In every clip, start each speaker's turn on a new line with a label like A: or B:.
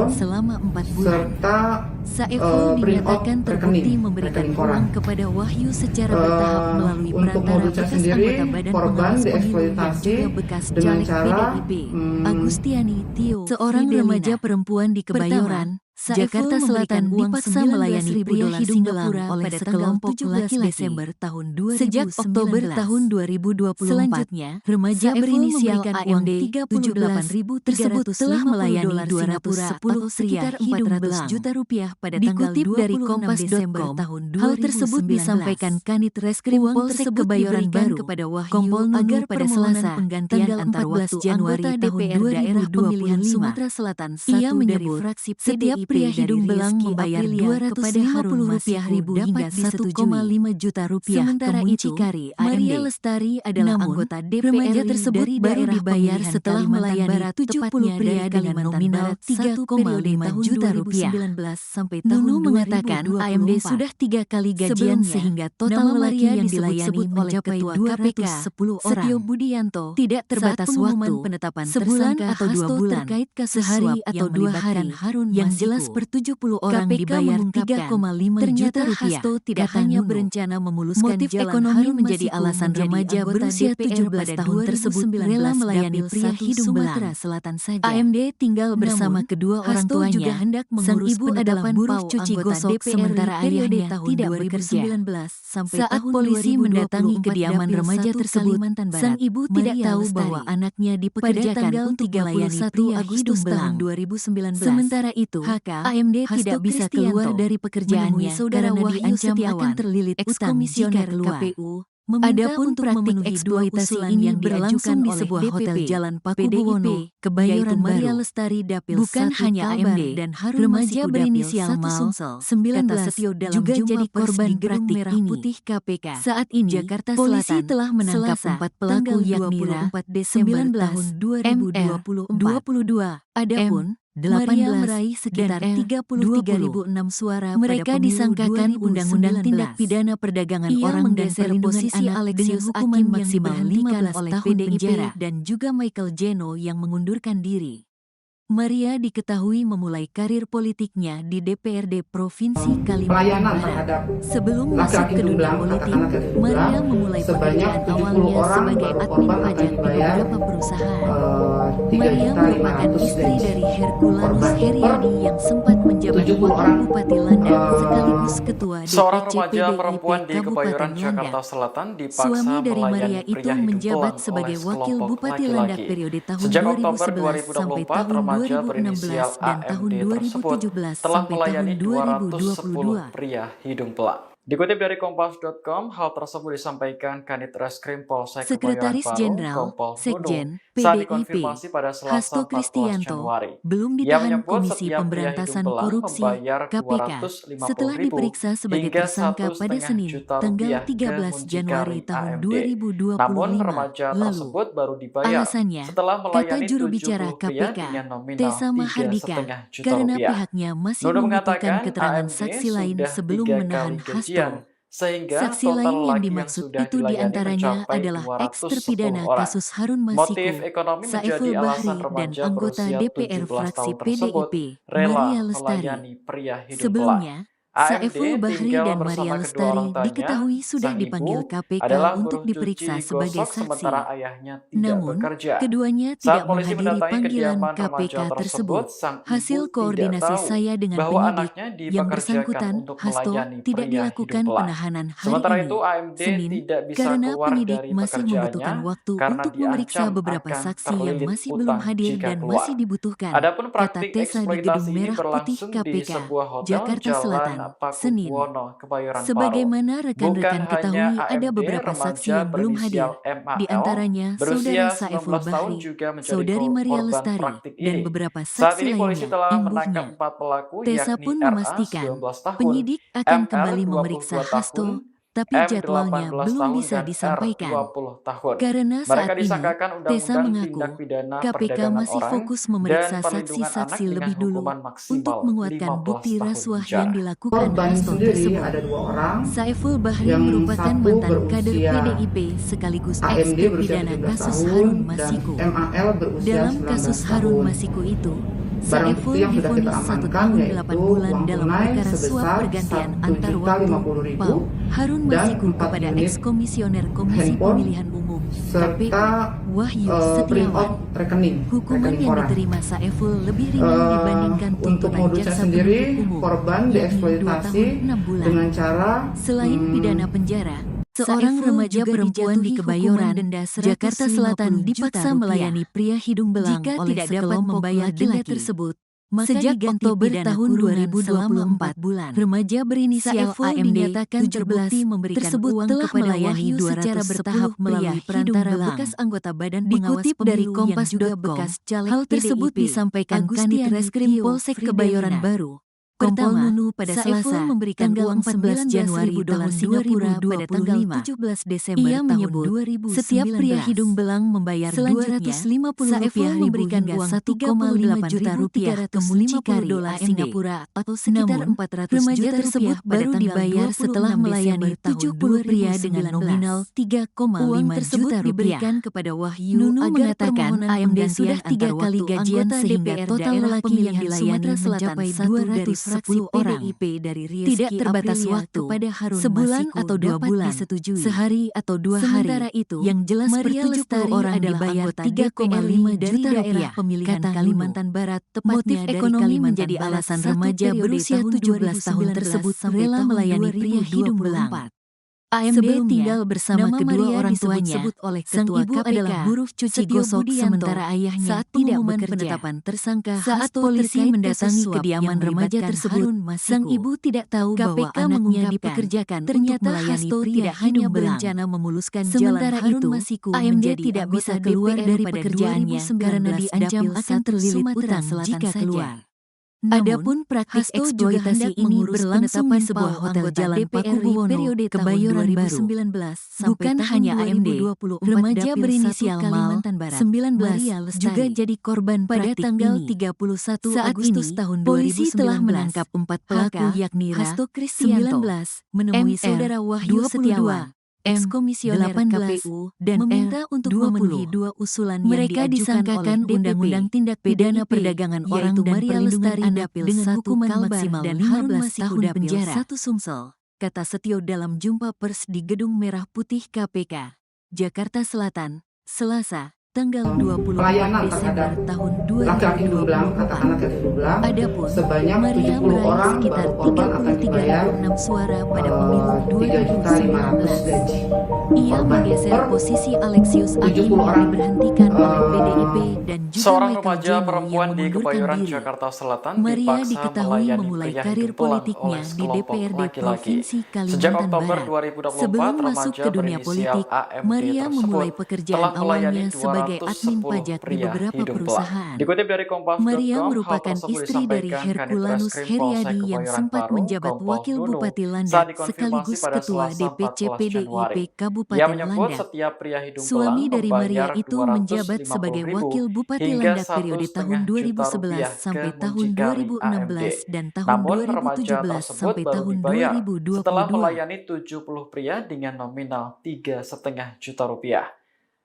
A: tahun
B: selama 4 bulan.
A: serta
B: Saiful
A: print out
B: dinyatakan terbukti
A: rekening
B: memberikan
A: koran.
B: uang kepada Wahyu secara bertahap melalui
A: Untuk
B: perantara
A: modusnya
B: bekas
A: sendiri,
B: anggota Badan
A: korban
B: Pengawas Pemilu yang
A: dieksploitasi
B: juga bekas
A: dengan
B: caleg
A: cara,
B: PDIP, Agustiani Tio seorang
C: Fidelina.
B: remaja perempuan di Kebayoran, Jakarta Selatan dipaksa melayani pria hidung belang oleh sekelompok laki-laki Desember tahun 2019. Sejak Oktober tahun 2024, selanjutnya, remaja berinisial AMD 38.300 tersebut telah melayani $210 sekitar 400 juta rupiah pada tanggal 26 Desember tahun 2019. Hal tersebut disampaikan Kanit Reskrim Polsek Kebayoran Baru kepada Wahyu agar pada Selasa tanggal 14 Januari tahun 2025 Sumatera Selatan ia menyebut setiap pria hidung belang membayar Rp250.000 hingga Rp1,5 juta. Sementara itu, Maria Lestari adalah anggota DPR remaja tersebut baru dibayar setelah melayani 70 pria dengan nominal Rp3,5 juta. Nunu mengatakan AMD sudah 3 kali gajian sehingga total lelaki yang dilayani mencapai 210 orang. Setio Budianto tidak terbatas waktu penetapan sebulan atau 2 bulan terkait kasus sehari atau 2 hari yang jelas per 70 orang dibayar 3,5 juta rupiah. Hasto tidak hanya berencana memuluskan motif ekonomi menjadi alasan remaja berusia 17 tahun tersebut rela melayani pria hidung belang. Selatan saja. AMD tinggal bersama kedua orang tuanya. Juga hendak mengurus ibu adalah buruh cuci gosok sementara ayahnya tidak bekerja. Saat polisi mendatangi kediaman remaja tersebut, sang ibu tidak tahu bahwa anaknya dipekerjakan untuk melayani pria hidung belang. Sementara itu, AMD tidak bisa keluar dari pekerjaannya karena diancam akan terlilit utang jika keluar. KPU adapun praktik eksploitasi ini yang berlangsung di sebuah hotel Jalan Pakubuwono, Kebayoran Maria Lestari Dapil bukan hanya AMD dan remaja berinisial Mal 19 juga jadi korban praktik merah putih KPK. Saat ini Jakarta polisi telah menangkap 4 pelaku yakni 24 Desember tahun 2022. Adapun Maria meraih sekitar 33.006 suara. Mereka disangkakan Undang-Undang Tindak Pidana Perdagangan Orang dan Perlindungan Anak dengan hukuman maksimal 15 oleh PDIP dan juga Michael Jeno yang mengundurkan diri. Maria diketahui memulai karir politiknya di DPRD Provinsi Kalimantan Barat. Sebelum masuk ke dunia politik, Maria memulai pekerjaan awalnya sebagai admin pajak di beberapa perusahaan. Maria merupakan istri dari Herculanus Heriadi yang sempat menjabat wakil Bupati Landan sekaligus ketua
D: Seorang
B: DPC
D: remaja
B: PDIP
D: perempuan di
B: Kabupaten
D: Kebayoran,
B: Landan.
D: Jakarta Selatan dipaksa
B: Suami dari Maria
D: melayani
B: itu
D: pria hidung
B: menjabat
D: belang
B: sebagai
D: oleh
B: wakil
D: sekelompok
B: Bupati Landak
D: laki-laki.
B: periode tahun
D: Sejak Oktober
B: 2011 sampai
D: 2024,
B: tahun
D: remaja
B: 2016
D: berinisial
B: dan tahun
D: AMD tersebut
B: 2017
D: telah
B: sampai tahun
D: melayani 210
B: 2022.
D: pria hidung belang. Dikutip dari Kompas.com, hal tersebut disampaikan Kanit Reskrim Polsek Kebayoran
B: Sekretaris
D: Baru,
B: Jenderal
D: Kompol
B: Sekjen
D: Nunu, saat
B: PDIP
D: dikonfirmasi pada Selasa
B: Hasto
D: 14
B: Kristianto
D: Januari.
B: belum
D: Ia
B: ditahan
D: menyebut
B: Komisi
D: setiap pria
B: Pemberantasan
D: hidung belang
B: Korupsi
D: membayar
B: KPK setelah
D: 250.000
B: diperiksa sebagai
D: hingga
B: tersangka pada
D: 1,5
B: Senin
D: juta
B: tanggal
D: rupiah ke
B: 13 Januari
D: muncikari
B: tahun
D: AMD. Namun
B: 2025
D: remaja
B: lalu.
D: tersebut baru dibayar
B: Alasannya,
D: setelah
B: kata
D: melayani
B: juru
D: 70
B: bicara
D: pria
B: KPK,
D: dengan nominal
B: Tessa Mahardika,
D: 3,5 juta
B: karena
D: rupiah.
B: pihaknya masih
D: Nunu
B: membutuhkan
D: mengatakan
B: keterangan
D: AMD
B: saksi lain
D: sudah
B: sebelum
D: 3
B: menahan
D: kali gajian,
B: Hasto.
D: sehingga
B: Saksi
D: total
B: lain yang
D: lelaki yang
B: dimaksud
D: sudah
B: itu
D: dilayani
B: diantaranya
D: mencapai
B: adalah
D: 210
B: ex-terpidana
D: orang.
B: kasus Harun
D: Motif
B: Masiku,
D: ekonomi
B: Saiful
D: menjadi alasan
B: Bahri, dan
D: remaja
B: anggota
D: berusia
B: DPR
D: 17
B: fraksi
D: tahun tersebut
B: PDIP,
D: rela
B: Maria Lestari.
D: melayani pria hidung belang.
B: Sebelumnya, Saiful
D: AMD
B: Bahri
D: tinggal
B: dan
D: bersama
B: Maria
D: kedua orang
B: Lestari
D: tuanya.
B: diketahui sudah
D: Sang
B: dipanggil
D: ibu
B: KPK
D: adalah
B: untuk
D: buruh
B: diperiksa
D: cuci
B: sebagai
D: gosok
B: saksi.
D: sementara ayahnya tidak
B: Namun,
D: bekerja.
B: keduanya
D: Saat
B: tidak
D: polisi
B: menghadiri
D: mendatangi
B: panggilan
D: kediaman
B: KPK
D: remaja
B: tersebut.
D: sang ibu
B: Hasil
D: tidak
B: koordinasi
D: tahu
B: saya dengan
D: bahwa
B: penyidik
D: anaknya
B: yang
D: dipekerjakan
B: bersangkutan,
D: untuk
B: Hasto,
D: melayani
B: tidak
D: pria
B: dilakukan
D: hidung belang.
B: penahanan hari
D: Sementara
B: ini,
D: itu AMD
B: Senin,
D: tidak bisa
B: karena
D: keluar
B: penyidik
D: dari
B: masih membutuhkan
D: pekerjaannya
B: waktu
D: karena
B: untuk memeriksa
D: diancam
B: beberapa
D: akan
B: saksi yang
D: terlilit
B: masih belum
D: utang
B: hadir
D: jika
B: dan
D: keluar.
B: masih dibutuhkan,
D: Adapun
B: kata
D: praktik
B: Tessa di Gedung
D: eksploitasi ini
B: Merah Putih
D: berlangsung di
B: KPK,
D: sebuah hotel
B: Jakarta
D: Jalan
B: Selatan, Senin.
D: Pakubuwono, Kebayoran Baru.
B: Sebagaimana
D: Bukan
B: rekan-rekan
D: hanya
B: ketahui ada
D: AMD,
B: beberapa saksi
D: remaja
B: yang belum hadir,
D: berinisial
B: di
D: MAL
B: antaranya
D: berusia
B: Saudara Saiful
D: 19 tahun
B: Bahri,
D: juga menjadi
B: Saudari Maria
D: korban
B: Lestari,
D: praktik
B: dan
D: ini.
B: beberapa
D: Saat
B: saksi
D: ini polisi
B: lainnya,
D: telah menangkap
B: imbuhnya.
D: 4 pelaku
B: Tessa
D: yakni
B: pun
D: RA
B: memastikan
D: 19 tahun,
B: penyidik akan
D: MR
B: kembali
D: 22
B: memeriksa
D: tahun,
B: Hasto, tapi
D: M
B: jadwalnya
D: 18
B: belum
D: tahun,
B: bisa
D: dan R
B: disampaikan.
D: 20 tahun.
B: Karena
D: Mereka
B: saat ini,
D: disangkakan
B: Tessa
D: Undang-Undang
B: mengaku
D: Tindak Pidana
B: KPK
D: Perdagangan
B: masih
D: Orang
B: fokus
D: dan
B: memeriksa
D: Perlindungan Anak
B: saksi-saksi
D: dengan
B: lebih dulu
D: hukuman
B: untuk
D: maksimal
B: menguatkan
D: 15
B: bukti
D: tahun
B: rasuah
D: penjara.
B: yang dilakukan
A: Korban
B: Hasto
A: sendiri
B: tersebut.
A: ada 2 orang.
B: Saiful Bahri
A: Yang
B: merupakan
A: satu
B: mantan kader
A: berusia
B: PDIP sekaligus
A: AMD berusia
B: ex-terpidana
A: 17
B: kasus
A: tahun
B: Harun
A: dan
B: Masiku.
A: MAL berusia
B: Dalam
A: 19
B: kasus
A: tahun.
B: Harun Masiku itu,
A: Barang
B: Saiful
A: bukti yang sudah kita
B: divonis 1
A: amankan
B: tahun 8
A: yaitu
B: bulan
A: uang
B: dalam
A: tunai
B: perkara suap
A: sebesar
B: pergantian antar waktu
A: Rp1.050.000
B: PAU Harun
A: dan
B: Masiku
A: 4
B: kepada
A: unit
B: ex-komisioner Komisi
A: handphone
B: Pemilihan Umum KPU
A: serta
B: Wahyu
A: print out
B: Setiawan.
A: rekening
B: Hukuman yang
A: koran.
B: diterima Saiful lebih ringan dibandingkan
A: Untuk
B: tuntutan
A: modusnya
B: jaksa
A: sendiri,
B: penuntut umum,
A: korban
B: yakni 2
A: dieksploitasi
B: tahun 6 bulan.
A: dengan cara
B: Selain pidana penjara, seorang
C: Saiful
B: remaja
C: juga
B: perempuan di
C: dijatuhi
B: Kebayoran,
C: hukuman denda
B: Jakarta Selatan
C: Rp150
B: dipaksa
C: juta.
B: melayani pria hidung belang
C: Jika
B: oleh
C: tidak dapat
B: sekelompok
C: membayar denda
B: laki-laki
C: tersebut,
B: maka
C: sejak
B: diganti
C: Oktober
B: pidana
C: tahun
B: kurungan
C: 2024
B: selama 4 bulan. Remaja berinisial
C: Saiful
B: AMD
C: dinyatakan
B: 17
C: terbukti memberikan
B: tersebut
C: uang
B: telah
C: kepada
B: melayani
C: Wahyu
B: 210
C: secara bertahap
B: pria
C: melalui
B: hidung
C: perantara
B: belang.
C: bekas anggota Badan Pengawas
B: Dikutip dari
C: Pemilu yang juga
B: Kompas.com,
C: bekas caleg
B: hal tersebut
C: PDIP,
B: disampaikan Kanit
C: Agustiani
B: Reskrim
C: Tio
B: Polsek Kebayoran
C: Fridelina.
B: Baru.
C: Pertama,
B: Kompol Nunu pada
C: Saiful
B: Selasa,
C: memberikan
B: tanggal
C: uang
B: 14 Januari
C: $19.000
B: tahun Singapura pada tanggal 17 Desember
C: Ia
B: tahun
C: menyebut
B: 2019.
C: setiap pria hidung
B: belang membayar
C: Selanjutnya,
B: Rp250.000
C: Saiful memberikan
B: hingga
C: uang
B: Rp1,5 juta ke mucikari
C: AMD,
B: Singapura atau sekitar
C: Namun,
B: 400
C: remaja
B: juta
C: tersebut
B: rupiah
C: baru
B: pada
C: dibayar
B: tanggal
C: setelah
B: 26
C: melayani
B: Desember
C: 70 pria dengan
B: 2019.
C: nominal
B: Uang
C: Rp3,5
B: tersebut
C: juta.
B: diberikan kepada Wahyu
C: Nunu
B: agar
C: mengatakan
B: permohonan
C: AMD
B: penggantian
C: sudah 3
B: antar
C: kali
B: waktu
C: gajian
B: anggota
C: sehingga
B: DPR
C: total
B: daerah
C: lelaki
B: pemilihan
C: yang dilayani
B: Sumatera Selatan
C: mencapai
B: 1 dari
C: 210
B: fraksi
C: orang.
B: PDIP dari
C: Tidak terbatas
B: Aprilia
C: waktu,
B: kepada Harun
C: sebulan
B: Masiku
C: atau 2
B: dapat
C: bulan,
B: disetujui.
C: sehari atau 2 hari.
B: Sementara itu,
C: yang jelas
B: Maria
C: per 70
B: Lestari
C: orang
B: adalah
C: dibayar
B: anggota
C: 3,5
B: dari
C: juta
B: daerah
C: rupiah,
B: pemilihan
C: kata
B: Kalimantan
C: Nunu.
B: Barat,
C: Motif
B: tepatnya dari
C: ekonomi
B: Kalimantan
C: menjadi
B: Barat.
C: alasan
B: Satu
C: remaja
B: periode
C: berusia
B: tahun
C: 17 tahun
B: 2019
C: tersebut
B: sampai
C: rela
B: tahun
C: melayani pria hidung
B: 2024.
C: belang. AMD
B: Sebelumnya,
C: tinggal bersama
B: nama
C: kedua
B: Maria
C: orang tuanya.
B: disebut-sebut oleh
C: Sang
B: Ketua
C: ibu
B: KPK,
C: adalah buruh cuci
B: Setio
C: gosok,
B: Budianto,
C: sementara ayahnya
B: saat
C: tidak
B: pengumuman
C: bekerja.
B: penetapan tersangka
C: Saat
B: Hasto
C: polisi
B: terkait
C: mendatangi
B: kasus suap
C: kediaman
B: yang
C: remaja
B: melibatkan
C: tersebut,
B: Harun Masiku,
C: sang ibu tidak tahu bahwa
B: KPK
C: anaknya
B: mengungkapkan
C: dipekerjakan
B: ternyata
C: untuk melayani
B: Hasto
C: pria
B: tidak hanya
C: hidung belang.
B: berencana memuluskan
C: Sementara
B: jalan Harun
C: itu,
B: Masiku
C: AMD
B: menjadi
C: tidak
B: anggota
C: bisa keluar
B: DPR
C: dari
B: pada
C: pekerjaannya
B: 2019
C: karena diancam
B: Dapil
C: akan
B: 1
C: terlilit
B: Sumatera
C: utang
B: Selatan
C: jika
B: saja.
C: keluar.
B: Namun,
C: Adapun praktik
B: Hasto juga hendak
C: eksploitasi ini
B: mengurus
C: berlangsung
B: penetapan
C: di sebuah
B: PAU
C: hotel
B: anggota
C: Jalan
B: DPR
C: Pakubuwono,
B: periode
C: Kebayoran
B: tahun
C: Baru.
B: 2019 sampai
C: Bukan
B: tahun
C: hanya AMD,
B: 2024
C: remaja
B: Dapil 1
C: berinisial MAL
B: Kalimantan Barat
C: 19
B: Maria Lestari
C: juga jadi korban
B: pada
C: praktik
B: tanggal
C: ini.
B: 31
C: Saat
B: Agustus
C: ini,
B: tahun 2019
C: polisi telah menangkap 4 pelaku
B: HK,
C: yakni
B: Hasto
C: Ra,
B: Kristianto
C: 19,
B: menemui
C: MR,
B: saudara Wahyu
C: 22,
B: Setiawan, ex-komisioner
C: 18,
B: KPU,
C: dan
B: meminta untuk
C: 20.
B: memenuhi 2 usulan yang
C: Mereka
B: diajukan
C: disangkakan
B: oleh DPP,
C: Undang-Undang Tindak Pidana
B: PDIP,
C: Perdagangan Orang
B: yaitu
C: dan
B: Maria
C: Perlindungan
B: Lestari
C: Anak
B: Dapil
C: dengan
B: 1
C: hukuman
B: Kalbar
C: maksimal
B: dan
C: 15
B: Harun Masiku
C: tahun
B: Dapil
C: penjara.
B: 1 Sumsel, kata Setio dalam jumpa pers di Gedung Merah Putih KPK, Jakarta Selatan, Selasa, tanggal 24
A: pelayanan
B: Desember
A: terhadap
B: tahun
A: laki-laki hidung belang, katakanlah
B: 2024.
A: laki-laki hidung belang,
B: Adapun
A: sebanyak
B: Maria
A: 70
B: meraih
A: orang
B: sekitar
A: baru korban akan dibayar
B: 33,6 suara pada pemilu
A: 3.500.000 gaji.
B: 2019. Ia
A: Korban
B: menggeser
A: per
B: posisi Alexius
A: 70
B: Akim yang
A: orang.
B: diberhentikan oleh PDIP dan juga
D: Seorang
B: Michael
D: remaja
B: Jono
D: perempuan
B: yang
D: di
B: mengundurkan
D: Kebayoran,
B: diri.
D: Jakarta Selatan
B: Maria
D: dipaksa
B: diketahui
D: melayani
B: memulai
D: pria
B: karir
D: hidung belang
B: politiknya
D: oleh
B: di
D: sekelompok
B: DPRD
D: laki-laki.
B: Provinsi
D: Sejak
B: Kalimantan
D: Oktober
B: Barat.
D: 2024,
B: Sebelum masuk
D: remaja
B: ke dunia
D: berinisial
B: politik,
D: AMD
B: Maria
D: tersebut
B: memulai
D: telah
B: pekerjaan
D: melayani
B: awalnya sebagai admin
D: 210
B: pajak di
D: pria
B: beberapa
D: hidung belang.
B: perusahaan.
D: Dikutip dari
B: Maria
D: Kompas.com, hal
B: merupakan
D: tersebut
B: istri dari
D: disampaikan Kanit
B: Herculanus
D: Reskrim Polsek
B: Heriadi yang
D: Kebayoran
B: sempat
D: Baru,
B: menjabat
D: Kompol
B: Wakil
D: Nunu,
B: Bupati
D: saat
B: Landak
D: dikonfirmasi
B: sekaligus
D: pada
B: Ketua
D: Selasa
B: DPC
D: 14 Januari.
B: PDIP
D: Ia
B: Kabupaten
D: menyebut
B: Landak.
D: setiap pria hidung belang
B: Suami dari Maria
D: membayar
B: itu menjabat sebagai Wakil Bupati
D: hingga
B: Landak periode tahun
D: 1,5 juta
B: 2011 sampai
D: ke
B: tahun
D: mucikari AMD.
B: 2016 dan tahun
D: Namun remaja
B: 2017
D: tersebut
B: sampai
D: baru
B: tahun
D: dibayar setelah
B: 2022.
D: melayani 70 pria dengan nominal 3,5 juta rupiah.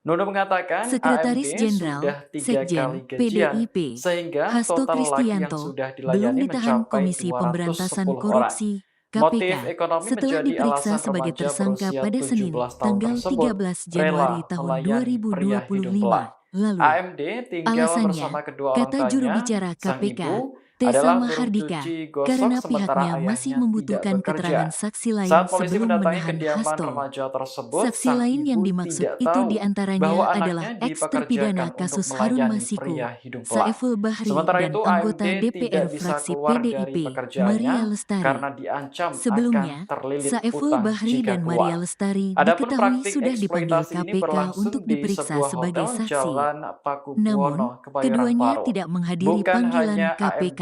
D: Nunu mengatakan
B: Sekretaris
D: AMD
B: Jenderal,
D: sudah 3
B: Sekjen,
D: kali gajian,
B: PDIP,
D: sehingga
B: Hasto
D: total lelaki yang
B: Kristianto,
D: sudah
B: belum
D: dilayani
B: ditahan
D: mencapai
B: Komisi Pemberantasan
D: 210 orang.
B: Korupsi
D: Motif
B: KPK
D: ekonomi
B: setelah
D: menjadi
B: diperiksa
D: alasan
B: sebagai
D: remaja
B: tersangka
D: berusia
B: pada
D: 17
B: Senin,
D: tahun
B: tanggal
D: tersebut
B: 13 Januari
D: rela
B: tahun
D: melayani pria hidung belang.
B: 2025 lalu.
D: AMD tinggal
B: Alasannya,
D: bersama kedua orang
B: kata juru
D: tuanya.
B: bicara
D: Sang
B: KPK,
D: ibu
B: Tessa
D: adalah buruh
B: Mahardika,
D: cuci gosok
B: karena
D: sementara
B: pihaknya masih
D: ayahnya tidak
B: membutuhkan keterangan
D: bekerja.
B: saksi lain
D: Saat polisi
B: sebelum
D: mendatangi
B: menahan
D: kediaman
B: Hasto.
D: remaja tersebut,
B: Saksi
D: sang
B: lain yang
D: ibu
B: dimaksud
D: tidak
B: itu
D: tahu
B: diantaranya
D: bahwa
B: adalah
D: anaknya
B: ex-terpidana
D: dipekerjakan
B: kasus
D: untuk
B: Harun
D: melayani
B: Masiku,
D: pria hidung belang.
B: Saiful Bahri
D: Sementara
B: dan
D: itu,
B: anggota
D: AMD
B: DPR
D: tidak bisa
B: fraksi
D: keluar dari
B: PDIP,
D: pekerjaannya
B: Maria Lestari.
D: karena diancam
B: Sebelumnya,
D: akan terlilit
B: Saiful
D: utang
B: Bahri
D: jika
B: dan
D: keluar.
B: Maria Lestari
D: Adapun
B: diketahui
D: praktik
B: sudah dipanggil
D: eksploitasi ini
B: KPK
D: berlangsung
B: untuk
D: di
B: diperiksa
D: sebuah
B: sebagai
D: hotel
B: saksi.
D: Jalan
B: Namun,
D: Pakubuwono, Kebayoran
B: keduanya
D: Baru.
B: tidak menghadiri
D: Bukan
B: panggilan
D: hanya
B: KPK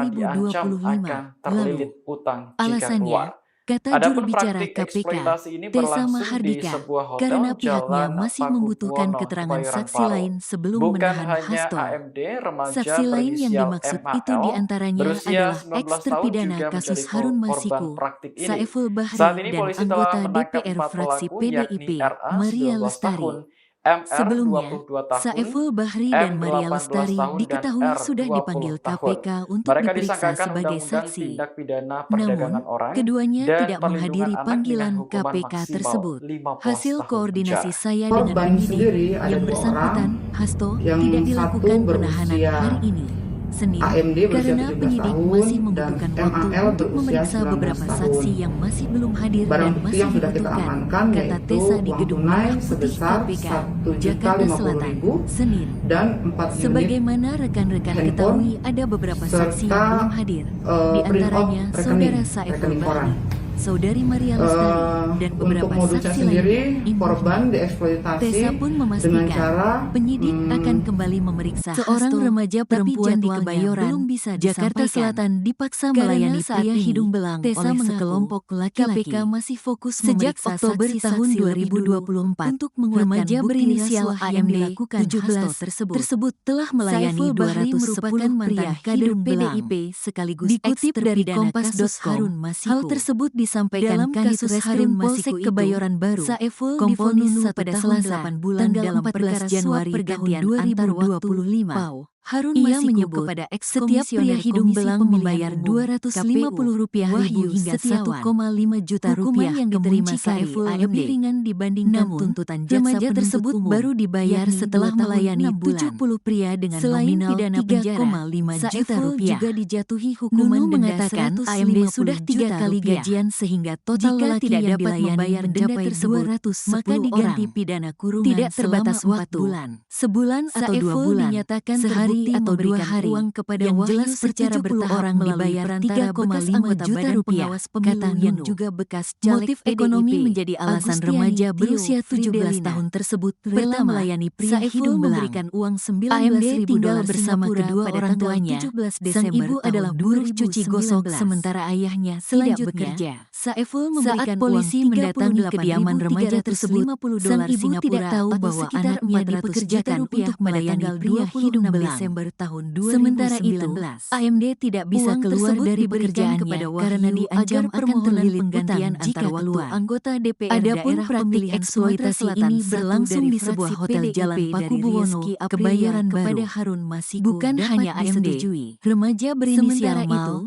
D: karena diancam
B: 2025.
D: akan terlilit utang jika
B: Alasannya,
D: keluar.
B: kata juru
D: Adapun
B: bicara
D: praktik
B: KPK,
D: eksploitasi ini
B: Tessa
D: berlangsung di
B: Mahardika,
D: sebuah hotel
B: karena pihaknya
D: Jalan
B: masih membutuhkan
D: Pakubuwono,
B: keterangan
D: Kebayoran
B: saksi
D: Baru.
B: lain sebelum
D: Bukan
B: menahan
D: hanya
B: Hasto.
D: AMD, remaja
B: Saksi lain yang
D: berinisial
B: dimaksud itu
D: MAL
B: diantaranya
D: berusia
B: adalah
D: 19 tahun
B: ex-terpidana
D: juga
B: kasus
D: menjadi
B: Harun
D: korban
B: Masiku,
D: praktik ini.
B: Saiful Bahri,
D: Saat ini
B: dan
D: polisi telah
B: anggota
D: menangkap
B: DPR
D: 4
B: fraksi
D: pelaku
B: PDIP,
D: yakni RA
B: Maria
D: 19
B: Lestari.
D: tahun, MR
B: Sebelumnya,
D: 22 tahun,
B: Saiful Bahri
D: M
B: dan Maria
D: 18
B: Lestari
D: tahun, dan
B: diketahui
D: R
B: sudah
D: 20
B: dipanggil
D: tahun.
B: KPK untuk
D: Mereka
B: diperiksa
D: disangkakan
B: sebagai
D: Undang-Undang
B: saksi.
D: Tindak Pidana
B: Namun,
D: Perdagangan Orang
B: keduanya
D: dan
B: tidak
D: Perlindungan
B: menghadiri
D: Anak dengan
B: panggilan
D: hukuman
B: KPK
D: maksimal
B: tersebut.
D: 15
B: Hasil
D: tahun
B: koordinasi
D: penjara.
B: saya dengan
A: Korban
B: penyidik
A: sendiri ada
B: yang
A: 2
B: bersangkutan,
A: orang,
B: Hasto,
A: yang
B: tidak
A: satu
B: dilakukan penahanan
A: berusia
B: hari ini, Senin,
A: AMD berusia
B: karena
A: 17
B: penyidik
A: tahun
B: masih
A: dan
B: membutuhkan waktu
A: MAL
B: untuk
A: berusia
B: memeriksa
A: 19
B: beberapa
A: tahun.
B: saksi yang masih belum hadir
A: Barang
B: dan
A: bukti
B: masih
A: yang sudah kita
B: dibutuhkan,
A: amankan
B: kata
A: yaitu
B: Tessa di
A: uang
B: Gedung
A: tunai
B: Merah Putih
A: sebesar
B: KPK,
A: 1.050.000
B: Jakarta Selatan, Senin.
A: dan 4 unit
B: Sebagaimana rekan-rekan
A: handphone
B: ketahui, ada beberapa saksi yang
A: serta
B: belum hadir, di
A: print out
B: antaranya Saudara Saiful
A: rekening koran.
B: Bahri, Saudari Maria Lestari, dan beberapa
A: Untuk modusnya
B: saksi
A: sendiri,
B: lainnya.
A: korban dieksploitasi
B: Tessa pun
A: dengan
B: memastikan
A: cara
B: penyidik akan kembali memeriksa
C: Seorang
B: Hasto,
C: remaja
B: tapi
C: perempuan di
B: jadwalnya
C: Kebayoran,
B: belum bisa
C: Jakarta
B: disampaikan.
C: Selatan dipaksa
B: Karena
C: melayani
B: saat
C: pria
B: ini,
C: hidung belang
B: Tessa
C: oleh
B: mengaku
C: sekelompok laki-laki.
B: KPK masih fokus
C: Sejak
B: memeriksa
C: Oktober
B: saksi-saksi
C: tahun
B: lebih dulu
C: 2024,
B: untuk menguatkan
C: remaja
B: bukti
C: berinisial
B: rasuah yang
C: AMD
B: dilakukan
C: 17
B: Hasto
C: tersebut telah melayani
B: Saiful Bahri merupakan
C: 210 pria
B: mantan kader
C: hidung belang.
B: PDIP sekaligus
C: Dikutip dari
B: ex-terpidana kasus
C: Kompas.com,
B: Harun Masiku.
C: hal tersebut disampaikan
B: Dalam
C: Kanit
B: kasus
C: Reskrim
B: Harun
C: Polsek
B: Masiku
C: Kebayoran
B: itu,
C: Baru,
B: Saiful
C: Kompol
B: divonis
C: Nunu
B: 1
C: pada
B: tahun
C: Selasa,
B: 8 bulan
C: tanggal
B: dalam
C: 14
B: perkara suap
C: Januari
B: pergantian
C: tahun
B: antar waktu
C: 2025.
B: PAU. Harun
C: Ia
B: Masiku
C: menyebut
B: kepada
C: setiap pria
B: ex-komisioner
C: hidung
B: Komisi
C: belang
B: Pemilihan
C: membayar
B: Umum
C: Rp250.000
B: Wahyu
C: hingga
B: Setiawan.
C: 1,5 juta
B: Hukuman
C: rupiah
B: yang
C: ke
B: diterima
C: muncikari
B: Saiful
C: AMD.
B: lebih ringan dibandingkan
C: Namun,
B: tuntutan jaksa
C: remaja
B: penuntut
C: tersebut
B: umum,
C: baru dibayar
B: yakni
C: setelah
B: 2 tahun
C: melayani
B: 6 bulan.
C: 70 pria dengan
B: Selain
C: nominal
B: pidana penjara,
C: 3,5 juta
B: Saiful
C: rupiah.
B: juga dijatuhi hukuman
C: Nunu
B: denda
C: mengatakan AMD
B: 150
C: sudah 3
B: juta
C: kali
B: rupiah.
C: gajian sehingga total
B: Jika
C: lelaki
B: tidak
C: yang
B: dapat
C: dilayani
B: membayar denda
C: mencapai
B: tersebut,
C: 210
B: maka diganti
C: orang.
B: pidana kurungan
C: Tidak terbatas
B: selama 4
C: waktu,
B: bulan.
C: sebulan atau 2
B: Saiful
C: bulan,
B: dinyatakan
C: sehari
B: terbukti
C: atau 2
B: memberikan
C: hari,
B: uang kepada
C: yang
B: Wahyu
C: jelas secara
B: 70
C: bertahap
B: orang
C: melalui
B: dibayar
C: perantara bekas
B: 3,5
C: anggota
B: juta
C: Badan
B: rupiah,
C: Pengawas
B: kata
C: Pemilu
B: yang
C: Nunu.
B: juga bekas caleg
C: Motif
B: PDIP.
C: ekonomi menjadi alasan
B: Agustiani
C: remaja
B: Tio
C: berusia 17
B: Fridelina.
C: tahun tersebut rela
B: Pertama,
C: melayani pria
B: Saiful
C: hidung belang.
B: memberikan uang
C: AMD
B: $19.000
C: tinggal bersama
B: Singapura
C: kedua
B: pada
C: orang
B: tanggal
C: tuanya.
B: 17
C: Sang
B: Desember
C: ibu adalah
B: tahun
C: buruh cuci gosok
B: 2019.
C: sementara ayahnya tidak
B: Selanjutnya,
C: bekerja.
B: Saiful
C: Saat
B: memberikan
C: polisi
B: uang
C: mendatangi kediaman remaja tersebut, sang ibu
B: Singapura
C: tidak tahu
B: atau
C: bahwa
B: sekitar
C: anaknya
B: 400 juta
C: dipekerjakan
B: rupiah
C: untuk
B: pada
C: melayani
B: tanggal
C: pria hidung
B: 26
C: belang.
B: Desember tahun 2019.
C: Sementara itu, AMD tidak bisa
B: Uang
C: keluar
B: tersebut
C: dari
B: diberikan
C: pekerjaannya
B: kepada
C: karena
B: Wahyu
C: diancam
B: agar
C: akan
B: permohonan
C: terlilit
B: penggantian
C: utang jika
B: antar waktu
C: keluar.
B: anggota DPR
C: Adapun
B: daerah
C: praktik
B: pemilihan Sumatera
C: eksploitasi
B: Selatan
C: ini
B: 1
C: berlangsung
B: dari
C: di sebuah
B: fraksi
C: hotel
B: PDIP
C: Jalan
B: dari
C: Pakubuwono,
B: Rizky Aprilia
C: Kebayoran
B: kepada
C: Baru.
B: Harun Masiku
C: Bukan
B: dapat
C: hanya AMD,
B: disetujui.
C: remaja berinisial
B: Sementara
C: MAL,
B: itu,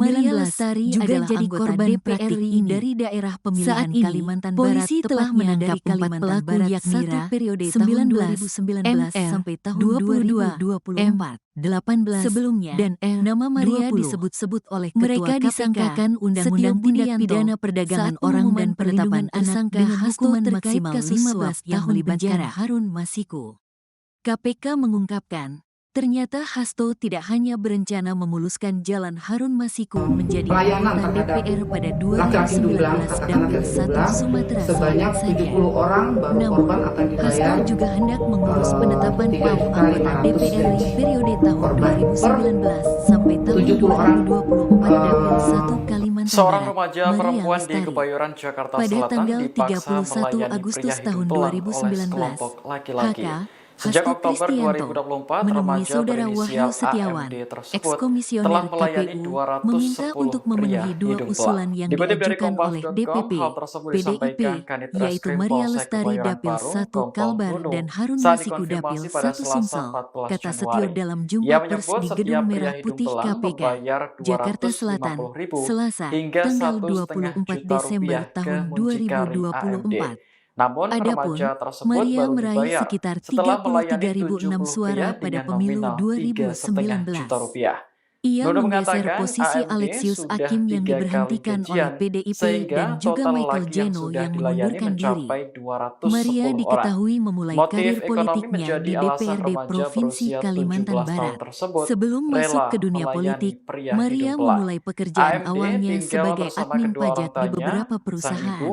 B: Maria
C: 19,
B: Lestari
C: juga
B: adalah
C: jadi
B: anggota
C: korban
B: DPR
C: praktik
B: RI
C: ini.
B: dari daerah pemilihan
C: Saat ini,
B: Kalimantan
C: polisi
B: Barat,
C: telah
B: tepatnya
C: menangkap
B: dari
C: 4
B: Kalimantan
C: pelaku
B: Barat
C: yakni
B: satu
C: Ra,
B: periode
C: 19,
B: tahun 2019
C: MR,
B: sampai tahun
C: 22,
B: 2024.
C: 18,
B: Sebelumnya,
C: dan R,
B: nama Maria
C: 20.
B: disebut-sebut oleh Ketua
C: Mereka
B: KPK,
C: disangkakan Undang-Undang
B: Setio
C: Tindak
B: Budianto,
C: Pidana Perdagangan
B: saat
C: Orang
B: pengumuman
C: dan Penetapan
B: perlindungan
C: Anak
B: tersangka
C: dengan
B: Hasto
C: hukuman
B: terkait
C: maksimal
B: kasus
C: 15
B: suap yang
C: tahun
B: melibatkan
C: penjara.
B: Harun Masiku. KPK mengungkapkan, ternyata Hasto tidak hanya berencana memuluskan jalan Harun Masiku menjadi
A: pelayanan
B: anggota
A: terhadap
B: DPR pada
A: laki-laki hidung belang,
B: 2019
A: katakanlah
B: Dapil
A: laki-laki hidung
B: 1
A: belang,
B: Sumatera
A: sebanyak
B: Selatan saja.
A: 70 orang baru
B: Namun,
A: korban akan
B: Hasto
A: dibayar
B: juga hendak mengurus penetapan
A: 3
B: PAU
A: juta
B: anggota
A: 500
B: DPR di
A: gaji.
B: periode tahun
A: Korban per
B: 2019 sampai tahun
A: 70 orang
B: 2024 Dapil 1 Kalimantan
D: Seorang
B: Barat.
D: remaja
B: Maria
D: perempuan di
B: Lestari.
D: Kebayoran, Jakarta
B: Pada
D: Selatan
B: tanggal
D: dipaksa
B: 31
D: melayani
B: Agustus
D: pria
B: tahun
D: hidung belang oleh
B: 2019,
D: sekelompok laki-laki.
B: HK
D: Sejak
B: Hasto
D: Oktober
B: Kristianto
D: 2024,
B: menemui
D: remaja
B: saudara
D: berinisial
B: Wahyu Setiawan,
D: AMD tersebut
B: ex-komisioner
D: telah melayani
B: KPU, meminta
D: 210
B: untuk
D: pria
B: memenuhi dua
D: hidung
B: usulan
D: belang.
B: yang
D: Dikutip dari
B: diajukan oleh
D: Kompas.com,
B: DPP,
D: hal tersebut
B: PDIP,
D: disampaikan Kanit
B: yaitu
D: Reskrim
B: Maria
D: Polsek
B: Lestari
D: Kebayoran
B: Dapil
D: Baru,
B: 1
D: Kompol
B: Kalbar
D: Nunu,
B: dan Harun
D: saat
B: Masiku Dapil
D: dikonfirmasi pada
B: 1
D: Selasa
B: Sumsel,
D: 14
B: kata Setio
D: Januari.
B: dalam
D: Ia
B: jumpa pers
D: menyebut
B: di
D: setiap
B: Gedung
D: pria
B: Merah
D: hidung
B: Putih
D: belang
B: KPK,
D: membayar
B: Jakarta Selatan,
D: 250.000
B: Selasa,
D: hingga
B: tanggal
D: 1,5
B: 24
D: juta
B: Desember
D: rupiah ke
B: tahun
D: muncikari AMD.
B: 2024.
D: Namun,
B: Adapun,
D: remaja tersebut
B: Maria
D: baru
B: meraih
D: dibayar
B: sekitar
D: setelah melayani
B: 33.006
D: 70
B: suara
D: pria
B: pada
D: dengan
B: pemilu
D: nominal 3,5 juta
B: 2019.
D: rupiah.
B: Ia
D: Nunu
B: menggeser
D: mengatakan
B: posisi
D: AMD
B: Alexius
D: sudah
B: Hakim yang
D: 3 kali
B: diberhentikan oleh
D: gajian,
B: PDIP
D: sehingga
B: dan juga
D: total
B: Michael
D: lelaki yang
B: Jeno
D: sudah
B: yang
D: dilayani
B: mengundurkan diri.
D: mencapai
B: Maria
D: 210 orang.
B: diketahui memulai
D: Motif
B: karir
D: ekonomi
B: politiknya
D: menjadi
B: di
D: alasan
B: DPRD
D: remaja
B: Provinsi
D: berusia
B: Kalimantan
D: 17 tahun
B: Barat.
D: tersebut
B: Sebelum masuk
D: rela
B: ke dunia
D: melayani
B: politik,
D: pria
B: Maria
D: hidung belang.
B: memulai pekerjaan
D: AMD
B: awalnya
D: tinggal
B: sebagai
D: bersama
B: admin
D: kedua orang
B: pajak di
D: tuanya,
B: beberapa
D: sang
B: perusahaan.
D: ibu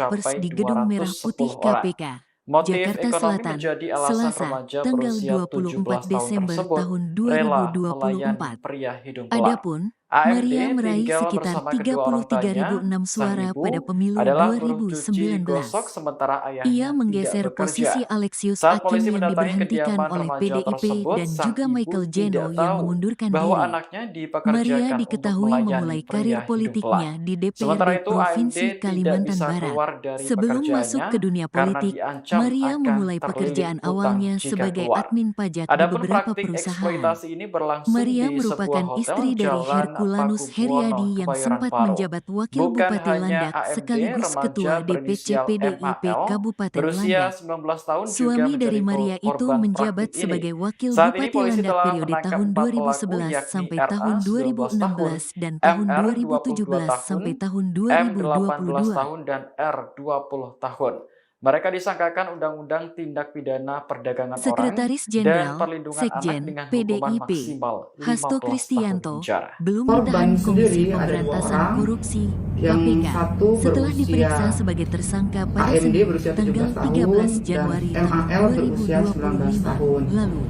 B: pers
D: mencapai
B: di Gedung Merah Putih
D: 210 orang.
B: KPK.
D: Motif
C: Jakarta
D: ekonomi
C: Selatan,
D: menjadi alasan
C: Selasa,
D: remaja
C: tanggal
D: berusia
C: 24
D: 17 tahun
C: Desember
D: tersebut
C: tahun
D: rela melayani
C: 2024.
D: pria hidung belang.
C: Adapun,
D: AMD
C: Maria meraih
D: tinggal
C: sekitar
D: bersama kedua orang tuanya.
C: 33.006
D: Sang
C: suara pada
D: ibu
C: pemilu
D: adalah buruh cuci
C: 2019.
D: gosok sementara
C: Ia
D: ayahnya tidak
C: menggeser posisi
D: bekerja.
C: Alexius
D: Saat
C: Akin
D: polisi
C: yang
D: mendatangi
C: diberhentikan
D: kediaman
C: oleh
D: remaja
C: PDIP
D: tersebut,
C: dan
D: sang
C: juga
D: ibu
C: Michael
D: tidak
C: Jeno yang
D: tahu
C: mengundurkan
D: bahwa
C: diri.
D: anaknya
C: Maria
D: dipekerjakan untuk
C: diketahui
D: melayani
C: memulai karir
D: pria hidung
C: politiknya
D: belang.
C: di
D: Sementara
C: DPRD
D: itu, AMD
C: Provinsi
D: tidak
C: Kalimantan
D: bisa
C: Barat.
D: keluar dari
C: Sebelum masuk
D: pekerjaannya
C: ke dunia
D: karena
C: politik,
D: diancam
C: Maria
D: akan
C: memulai
D: terlilit
C: pekerjaan
D: hutang
C: awalnya
D: jika
C: sebagai
D: keluar.
C: admin pajak di
D: Adapun
C: beberapa
D: praktik
C: perusahaan.
D: eksploitasi ini berlangsung
C: Maria
D: di sebuah
C: merupakan
D: hotel
C: istri dari
D: Jalan
C: Herculanus
D: Pakubuwono,
C: Heriadi yang
D: Kebayoran
C: sempat
D: Baru.
C: menjabat Wakil
D: Bukan
C: Bupati
D: hanya
C: Landak
D: AMD,
C: sekaligus
D: remaja
C: Ketua DPC
D: berinisial
C: PDIP
D: MAL
C: Kabupaten
D: berusia
C: Landak.
D: 19 tahun juga
C: Suami
D: menjadi
C: dari Maria itu
D: korban
C: menjabat
D: praktik ini.
C: sebagai Wakil
D: Saat ini
C: Bupati
D: polisi
C: Landak
D: telah
C: periode
D: menangkap
C: tahun
D: 4 pelaku
C: 2011
D: yakni
C: sampai
D: RA
C: tahun
D: 19 tahun,
C: 2016 dan tahun
D: MR 22
C: 2017
D: tahun,
C: sampai tahun
D: M 18
C: 2022.
D: tahun, dan R 20 tahun. Mereka disangkakan Undang-Undang Tindak Pidana Perdagangan Orang
C: Sekretaris
D: dan
C: Jenderal,
D: Perlindungan Anak
C: Sekjen,
D: dengan hukuman
C: PDIP,
D: maksimal 15
C: Hasto
D: tahun
C: Kristianto,
D: penjara.
C: belum
A: Korban
C: ditahan Komisi
A: sendiri ada 2
C: Pemberantasan
A: orang,
C: Korupsi
A: yang
C: KPK
A: satu
C: setelah
A: berusia
C: diperiksa sebagai tersangka pada
A: AMD
C: Senin,
A: berusia
C: tanggal
A: 17 tahun
C: 13 Januari
A: dan MAL berusia 19 tahun.
C: lalu.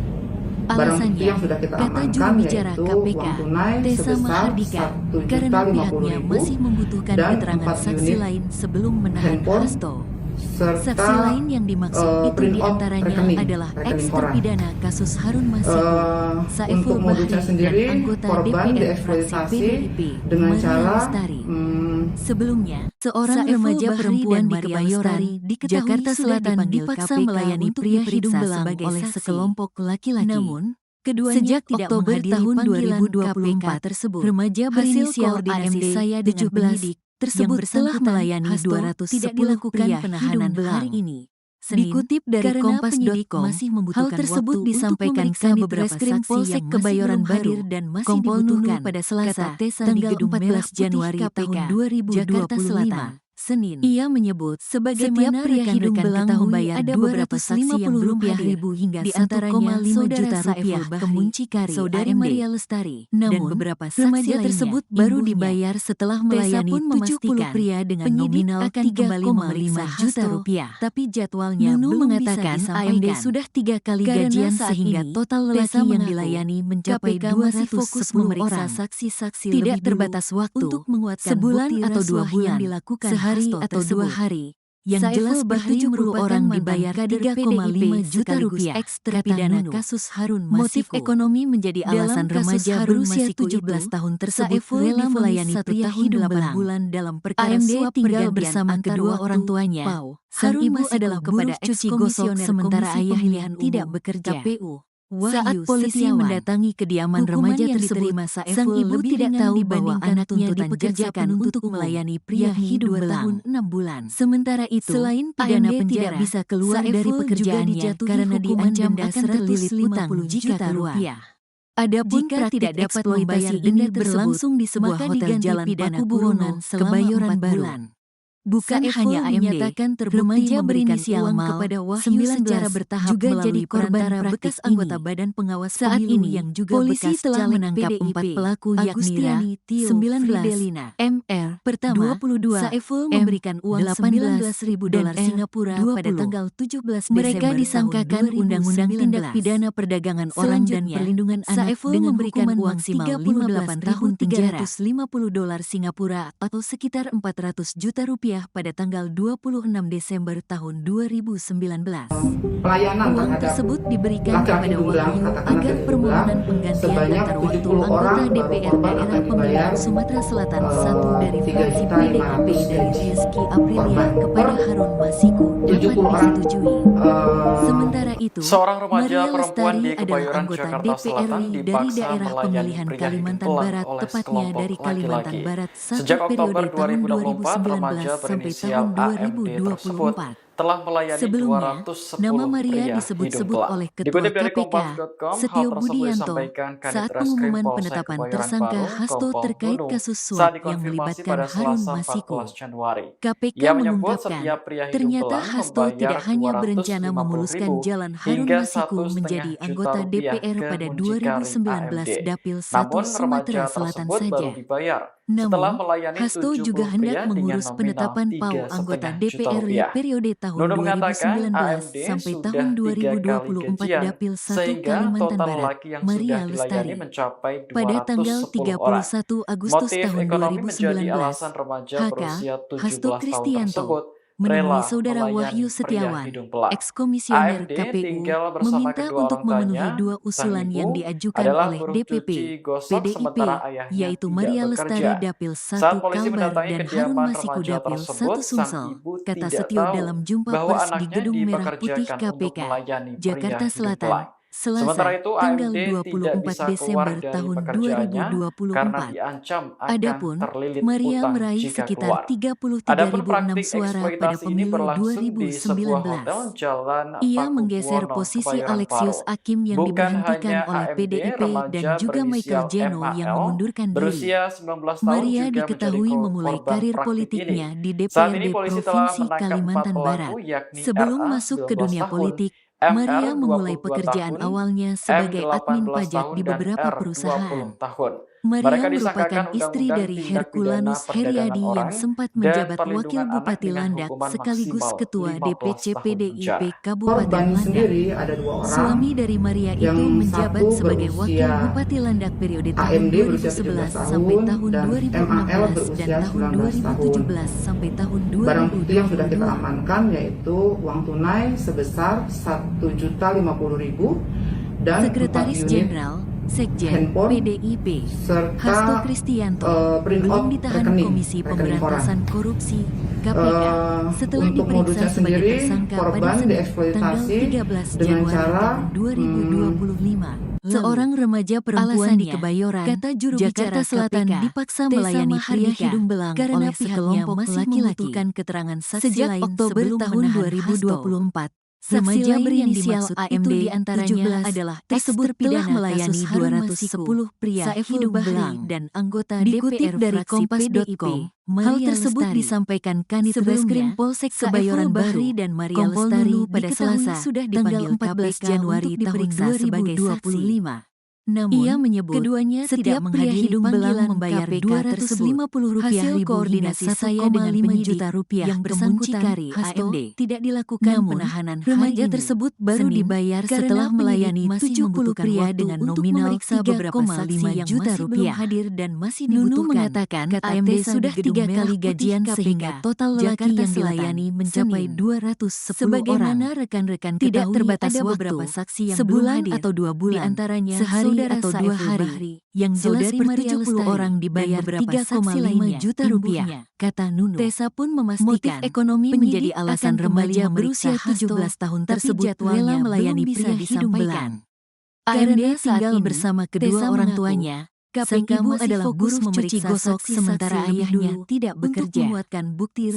A: Barang bukti
C: Alasannya,
A: yang sudah kita
C: kata
A: amankan
C: juru bicara
A: yaitu
C: KPK,
A: uang tunai
C: Tessa
A: sebesar
C: Mahardika, karena pihaknya
A: 1.050.000
C: masih membutuhkan
A: dan
C: keterangan
A: 4
C: saksi
A: unit
C: lain sebelum menahan
A: handphone
C: Hasto.
A: serta
C: Saksi lain yang dimaksud itu
A: print out
C: diantaranya adalah
A: rekening koran.
C: ex-terpidana kasus Harun Masiku,
A: Untuk
C: Saiful
A: modusnya
C: Bahri,
A: sendiri,
C: dan anggota
A: korban
C: DPR fraksi
A: dieksploitasi
C: PDIP,
A: dengan
C: Maria
A: cara
C: Lestari. Sebelumnya, seorang
B: Saiful
C: remaja
B: Bahri
C: perempuan
B: dan
C: di
B: Maria
C: Kebayoran,
B: Lestari diketahui
C: Jakarta
B: sudah
C: Selatan
B: dipanggil
C: dipaksa
B: KPK
C: melayani
B: untuk
C: pria
B: diperiksa
C: hidung belang
B: sebagai
C: oleh
B: saksi.
C: sekelompok laki-laki.
B: Namun,
C: keduanya
B: sejak
C: tidak
B: Oktober
C: menghadiri
B: tahun
C: panggilan
B: 2024
C: KPK tersebut.
B: remaja
C: Hasil
B: berinisial
C: koordinasi
B: AMD
C: saya dengan
B: 17
C: penyidik tersebut
B: yang
C: telah
B: bersangkutan
C: melayani
B: Hasto
C: 210
B: tidak dilakukan
C: pria
B: penahanan
C: hidung belang
B: hari ini.
C: Senin,
B: Dikutip dari
C: karena penyidik
B: Kompas.com,
C: masih
B: hal
C: membutuhkan
B: tersebut
C: waktu
B: disampaikan
C: untuk memeriksa
B: Kanit
C: beberapa
B: Reskrim
C: saksi
B: Polsek
C: yang masih
B: Kebayoran
C: belum
B: Baru,
C: hadir dan masih
B: Kompol
C: dibutuhkan,
B: Nunu pada Selasa,
C: kata Tessa
B: tanggal
C: di Gedung Merah
B: 14
C: Putih
B: Januari
C: KPK,
B: tahun
C: Jakarta
B: 2025.
C: Selatan, Senin.
B: Ia menyebut,
C: Sebagaimana
B: setiap pria hidung
C: rekan-rekan
B: belang
C: ketahui,
B: membayar
C: ada beberapa saksi yang belum hadir, hingga
B: di antaranya
C: 1,5
B: saudara
C: juta
B: Saiful
C: rupiah
B: Bahri,
C: ke muncikari
B: saudari
C: AMD.
B: Maria Lestari,
C: Namun,
B: dan beberapa saksi
C: remaja
B: lainnya,
C: tersebut baru
B: ibunya,
C: dibayar setelah
B: Tessa
C: melayani
B: pun
C: 70
B: memastikan
C: pria dengan
B: penyidik
C: nominal
B: akan kembali
C: 3,5
B: memeriksa
C: juta
B: Hasto,
C: rupiah.
B: tapi jadwalnya
C: Nunu
B: belum
C: mengatakan
B: bisa
C: AMD
B: disampaikan.
C: sudah 3 kali
B: Karena
C: gajian
B: saat
C: sehingga
B: ini,
C: total
B: Tessa
C: lelaki yang
B: mengaku
C: dilayani mencapai
B: KPK masih fokus
C: 210
B: memeriksa
C: orang.
B: saksi-saksi
C: Tidak
B: lebih
C: terbatas
B: dulu
C: waktu,
B: untuk menguatkan
C: sebulan
B: bukti
C: atau 2
B: rasuah
C: bulan,
B: yang dilakukan
C: sehari
B: Hasto
C: atau 2
B: tersebut.
C: hari. Yang
B: Saiful
C: jelas
B: Bahri
C: 70
B: merupakan
C: orang
B: mantan
C: dibayar
B: kader
C: 3,5
B: PDIP
C: juta
B: sekaligus
C: rupiah,
B: ex-terpidana
C: kata Nunu.
B: kasus Harun
C: Motif
B: Masiku.
C: ekonomi menjadi alasan
B: Dalam kasus
C: remaja
B: Harun
C: berusia
B: Masiku
C: 17
B: itu,
C: tahun tersebut
B: Saiful
C: rela
B: divonis
C: melayani
B: 1
C: pria
B: tahun
C: hidung
B: 8
C: belang.
B: bulan dalam perkara
C: AMD
B: suap
C: tinggal
B: pergantian
C: bersama
B: antar
C: kedua
B: waktu,
C: orang tuanya.
B: Pau.
C: Sang
B: Harun
C: ibu
B: Masiku
C: adalah
B: buruh
C: buruh cuci gosok
B: ex-komisioner
C: sementara
B: Komisi
C: ayahnya
B: Pemilihan
C: tidak
B: Umum,
C: bekerja.
B: KPU.
C: Saat
B: Wahyu
C: polisi
B: Setiawan.
C: mendatangi kediaman
B: Hukuman
C: remaja
B: yang
C: tersebut,
B: diterima Saiful
C: sang ibu
B: lebih
C: tidak
B: ringan
C: tahu bahwa
B: dibandingkan
C: anaknya
B: tuntutan
C: dipekerjakan
B: jaksa penuntut
C: untuk
B: umum,
C: melayani pria
B: yakni
C: hidung
B: 2
C: belang.
B: tahun 6 bulan.
C: Sementara itu,
B: Selain pidana
C: AMD
B: penjara,
C: tidak bisa keluar dari
B: Saiful juga
C: pekerjaannya
B: dijatuhi
C: karena
B: hukuman
C: diancam
B: denda
C: akan terlilit hutang
B: 150
C: jika
B: juta
C: keluar.
B: rupiah.
C: Adapun
B: Jika
C: praktik
B: tidak dapat
C: eksploitasi
B: membayar
C: ini
B: denda tersebut,
C: berlangsung di sebuah
B: maka
C: hotel
B: diganti
C: Jalan
B: pidana
C: Pakubuwono,
B: kurungan selama
C: Kebayoran
B: 4
C: Baru.
B: bulan.
C: Bukan
B: Saiful
C: hanya AMD,
B: menyatakan terbukti
C: remaja
B: memberikan
C: berinisial
B: uang
C: MAL
B: kepada Wahyu
C: 19
B: secara bertahap
C: juga
B: melalui
C: jadi korban
B: perantara
C: praktik
B: bekas anggota
C: ini.
B: Badan Pengawas
C: Saat
B: Pemilu
C: ini,
B: yang juga
C: polisi
B: bekas
C: telah
B: caleg
C: menangkap
B: PDIP,
C: 4 pelaku yakni Ra,
B: Agustiani Tio
C: 19,
B: Fridelina,
C: MR,
B: Pertama,
C: 22,
B: Saiful
C: M,
B: memberikan uang
C: 18.000 dolar
B: dan R,
C: Singapura
B: 20.
C: pada tanggal 17
B: Mereka
C: Desember
B: disangkakan
C: tahun
B: Undang-Undang
C: 2019.
B: Tindak Pidana Perdagangan Orang dan
C: Selanjutnya,
B: Perlindungan Anak
C: Saiful
B: dengan
C: memberikan
B: hukuman
C: uang
B: maksimal
C: 38 tahun penjara, $350 Singapura atau sekitar 400 juta rupiah pada tanggal 26 Desember tahun 2019.
A: Pelayanan
C: Uang
A: terhadap
C: tersebut diberikan
A: laki-laki
C: kepada
A: hidung belang,
C: Wahyu
A: katakanlah
C: agar
A: hidung
C: permohonan
A: belang,
C: penggantian
A: sebanyak
C: antar waktu
A: 70
C: anggota
A: orang baru
C: DPR
A: korban
C: daerah
A: akan dibayar,
C: pemilihan Sumatera Selatan 1 dari fraksi
A: 3.500.000
C: PDIP dari Rizky Aprilia
A: korban.
C: kepada Harun Masiku
A: 70
C: dapat
A: orang.
C: disetujui. Sementara itu,
D: Seorang remaja
C: Maria
D: perempuan
C: Lestari
D: di
C: adalah
D: Kebayoran,
C: anggota
D: Jakarta
C: DPRD
D: Selatan
C: dari
D: dipaksa
C: daerah
D: melayani
C: pemilihan
D: pria hidung
C: Kalimantan
D: belang
C: Barat,
D: oleh
C: tepatnya
D: sekelompok
C: dari Kalimantan
D: laki-laki.
C: Barat
D: Sejak
C: sampai
D: Oktober
C: periode tahun
D: 2024, remaja
C: 2019 sampai
D: berinisial
C: tahun
D: AMD tersebut
C: 2024.
D: telah melayani
C: Sebelumnya,
D: 210
C: nama Maria
D: pria hidung
C: disebut-sebut
D: belang.
C: oleh Ketua
D: Dikutip dari
C: KPK,
D: Kompas.com, hal
C: Setio
D: tersebut
C: Budianto,
D: disampaikan Kanit
C: saat
D: Reskrim
C: pengumuman
D: Polsek
C: penetapan
D: Kebayoran
C: tersangka
D: Baru,
C: Hasto
D: Kompol
C: terkait
D: Nunu,
C: kasus
D: saat
C: suap yang
D: dikonfirmasi
C: melibatkan
D: pada
C: Harun
D: Selasa
C: Masiku.
D: 14 Januari.
C: KPK
D: Ia menyebut
C: mengungkapkan,
D: setiap pria hidung
C: ternyata
D: belang
C: Hasto
D: membayar
C: tidak hanya berencana
D: 250.000
C: memuluskan jalan Harun
D: hingga
C: Masiku
D: 1,5
C: menjadi
D: juta
C: anggota
D: rupiah
C: DPR
D: ke
C: pada
D: muncikari
C: 2019
D: AMD.
C: Dapil 1
D: Namun
C: Sumatera
D: remaja
C: Selatan
D: tersebut baru
C: saja.
D: dibayar setelah
C: Namun,
D: melayani
C: Hasto
D: 70
C: juga
D: pria
C: hendak
D: dengan
C: mengurus
D: nominal
C: penetapan PAU anggota
D: 3,5 juta
C: DPR
D: rupiah.
C: periode tahun
D: Nunu mengatakan
C: 2019
D: AMD
C: sampai
D: sudah
C: tahun
D: 3 kali
C: 2024
D: gajian,
C: Dapil 1
D: sehingga
C: Kalimantan
D: total
C: Barat,
D: laki yang
C: Maria
D: sudah dilayani
C: Lestari.
D: mencapai
C: Pada tanggal
D: 210 orang.
C: 31 Agustus
D: Motif
C: tahun
D: ekonomi menjadi
C: 2019,
D: alasan remaja
C: HK,
D: berusia
C: Hasto
D: 17 tahun
C: Kristianto,
D: tersebut
C: menemui
D: rela
C: Saudara
D: melayani
C: Wahyu
D: pria
C: Setiawan,
D: hidung belang.
C: eks-komisioner
D: AMD
C: KPU,
D: tinggal bersama
C: meminta
D: kedua
C: untuk
D: orang
C: memenuhi
D: tuanya.
C: dua
D: Sang
C: usulan yang
D: ibu
C: diajukan
D: adalah
C: oleh
D: buruh
C: DPP,
D: cuci gosok sementara
C: PDIP,
D: ayahnya
C: yaitu
D: tidak
C: Maria Lestari
D: bekerja.
C: Dapil
D: Saat
C: 1
D: polisi
C: Kalbar
D: mendatangi
C: dan Harun
D: kediaman
C: Masiku
D: remaja
C: Dapil 1
D: tersebut, sang
C: Sumsel,
D: ibu
C: kata
D: tidak
C: Setio
D: tahu
C: dalam jumpa
D: bahwa
C: pers di
D: anaknya
C: Gedung Merah Putih
D: dipekerjakan untuk
C: KPK,
D: melayani pria
C: Jakarta
D: hidung belang.
C: Selatan,
D: Sementara
C: Selasa,
D: itu,
C: tanggal
D: AMD tidak
C: 24
D: bisa keluar
C: Desember
D: dari
C: tahun
D: pekerjaannya karena
C: 2024.
D: diancam akan
C: Adapun,
D: terlilit
C: Maria
D: utang
C: meraih
D: jika
C: sekitar
D: keluar.
C: 33.006
D: Adapun praktik
C: suara pada
D: eksploitasi ini
C: pemilu
D: berlangsung di sebuah hotel
C: 2019.
D: Jalan
C: Ia menggeser
D: Pakubuwono,
C: posisi
D: Kebayoran
C: Alexius
D: Baru.
C: Akim yang
D: Bukan
C: diberhentikan
D: hanya
C: oleh
D: AMD,
C: PDIP dan
D: remaja
C: juga Michael
D: berinisial
C: Jeno yang
D: MAL
C: mengundurkan diri.
D: berusia 19 tahun
C: Maria
D: juga menjadi
C: diketahui memulai
D: korban
C: karir
D: praktik
C: politiknya
D: ini.
C: di
D: Saat ini
C: DPRD
D: polisi telah
C: Provinsi
D: menangkap 4
C: Kalimantan Barat.
D: pelaku, yakni
C: Sebelum
D: RA
C: masuk
D: 19
C: ke dunia
D: tahun,
C: politik,
D: MR
C: Maria memulai
D: 22
C: pekerjaan
D: tahun,
C: awalnya
D: M
C: sebagai
D: 18
C: admin pajak
D: tahun,
C: di
D: dan
C: beberapa
D: R 20
C: perusahaan.
D: tahun.
C: Maria
D: Mereka disangkakan
C: merupakan istri
D: Undang-Undang
C: dari
D: Tindak Pidana
C: Herculanus
D: Perdagangan
C: Heriadi yang
D: Orang
C: sempat
D: dan
C: menjabat Wakil
D: Perlindungan Anak
C: Bupati
D: dengan
C: Landak
D: hukuman
C: sekaligus
D: maksimal
C: Ketua
D: 15
C: DPC
D: tahun
C: PDIP
D: penjara.
C: Kabupaten
A: Korban
C: Landak.
A: sendiri ada 2 orang.
C: Suami dari Maria itu
A: Yang
C: menjabat
A: satu
C: sebagai Wakil
A: berusia
C: Bupati Landak periode tahun
A: AMD berusia
C: 2011
A: 17
C: sampai
A: tahun
C: tahun
A: dan
C: 2016
A: MAL
C: dan
A: berusia
C: tahun
A: 19 tahun.
C: 2017 sampai tahun
A: Barang bukti yang sudah kita
C: 2022.
A: amankan yaitu uang tunai sebesar Rp1.050.000 dan 4
C: Sekretaris
A: unit
C: Jenderal Sekjen
A: handphone
C: PDIP
A: serta
C: Hasto Kristianto
A: print
C: belum
A: out
C: ditahan
A: rekening
C: Komisi
A: koran.
C: Pemberantasan Korupsi KPK setelah
A: Untuk
C: diperiksa
A: modusnya
C: sebagai
A: sendiri,
C: tersangka pada
A: korban
C: Senin tanggal
A: dieksploitasi
C: 13
A: dengan
C: Januari
A: cara
C: tahun 2025. Seorang remaja perempuan di Kebayoran, kata juru Jakarta Selatan KPK, dipaksa melayani pria hidung belang karena oleh sekelompok masih membutuhkan keterangan saksi sejak lain Oktober tahun 2024. Remaja berinisial AMD diantaranya adalah tersebut telah melayani 210 pria hidung belang dan anggota DPR dari Kompas.com. Hal tersebut disampaikan Kanit Reskrim Polsek Kebayoran Baru dan Maria Lestari pada Selasa sudah tanggal 14 Januari tahun 2025. Namun, ia menyebut keduanya setiap pria hidung belang membayar Rp250 hasil koordinasi saya dengan penyidik yang bersangkutan Hasto tidak dilakukan penahanan remaja tersebut baru dibayar setelah melayani 70 pria dengan nominal 3,5 juta rupiah. Hadir dan masih Nunu mengatakan AMD sudah 3 kali gajian sehingga total lelaki yang dilayani mencapai 210 sebagaimana rekan-rekan tidak terbatas ada beberapa saksi yang sebulan atau 2 bulan antaranya sehari atau 2 hari yang jelas per 70 orang dibayar 3,5 juta rupiah, kata Nunu. Tessa pun memastikan motif ekonomi menjadi alasan remaja berusia 17 tahun tersebut rela melayani pria hidung belang. AMD tinggal bersama kedua orang tuanya. Sang ibu adalah buruh mencuci gosok sementara ayahnya tidak bekerja.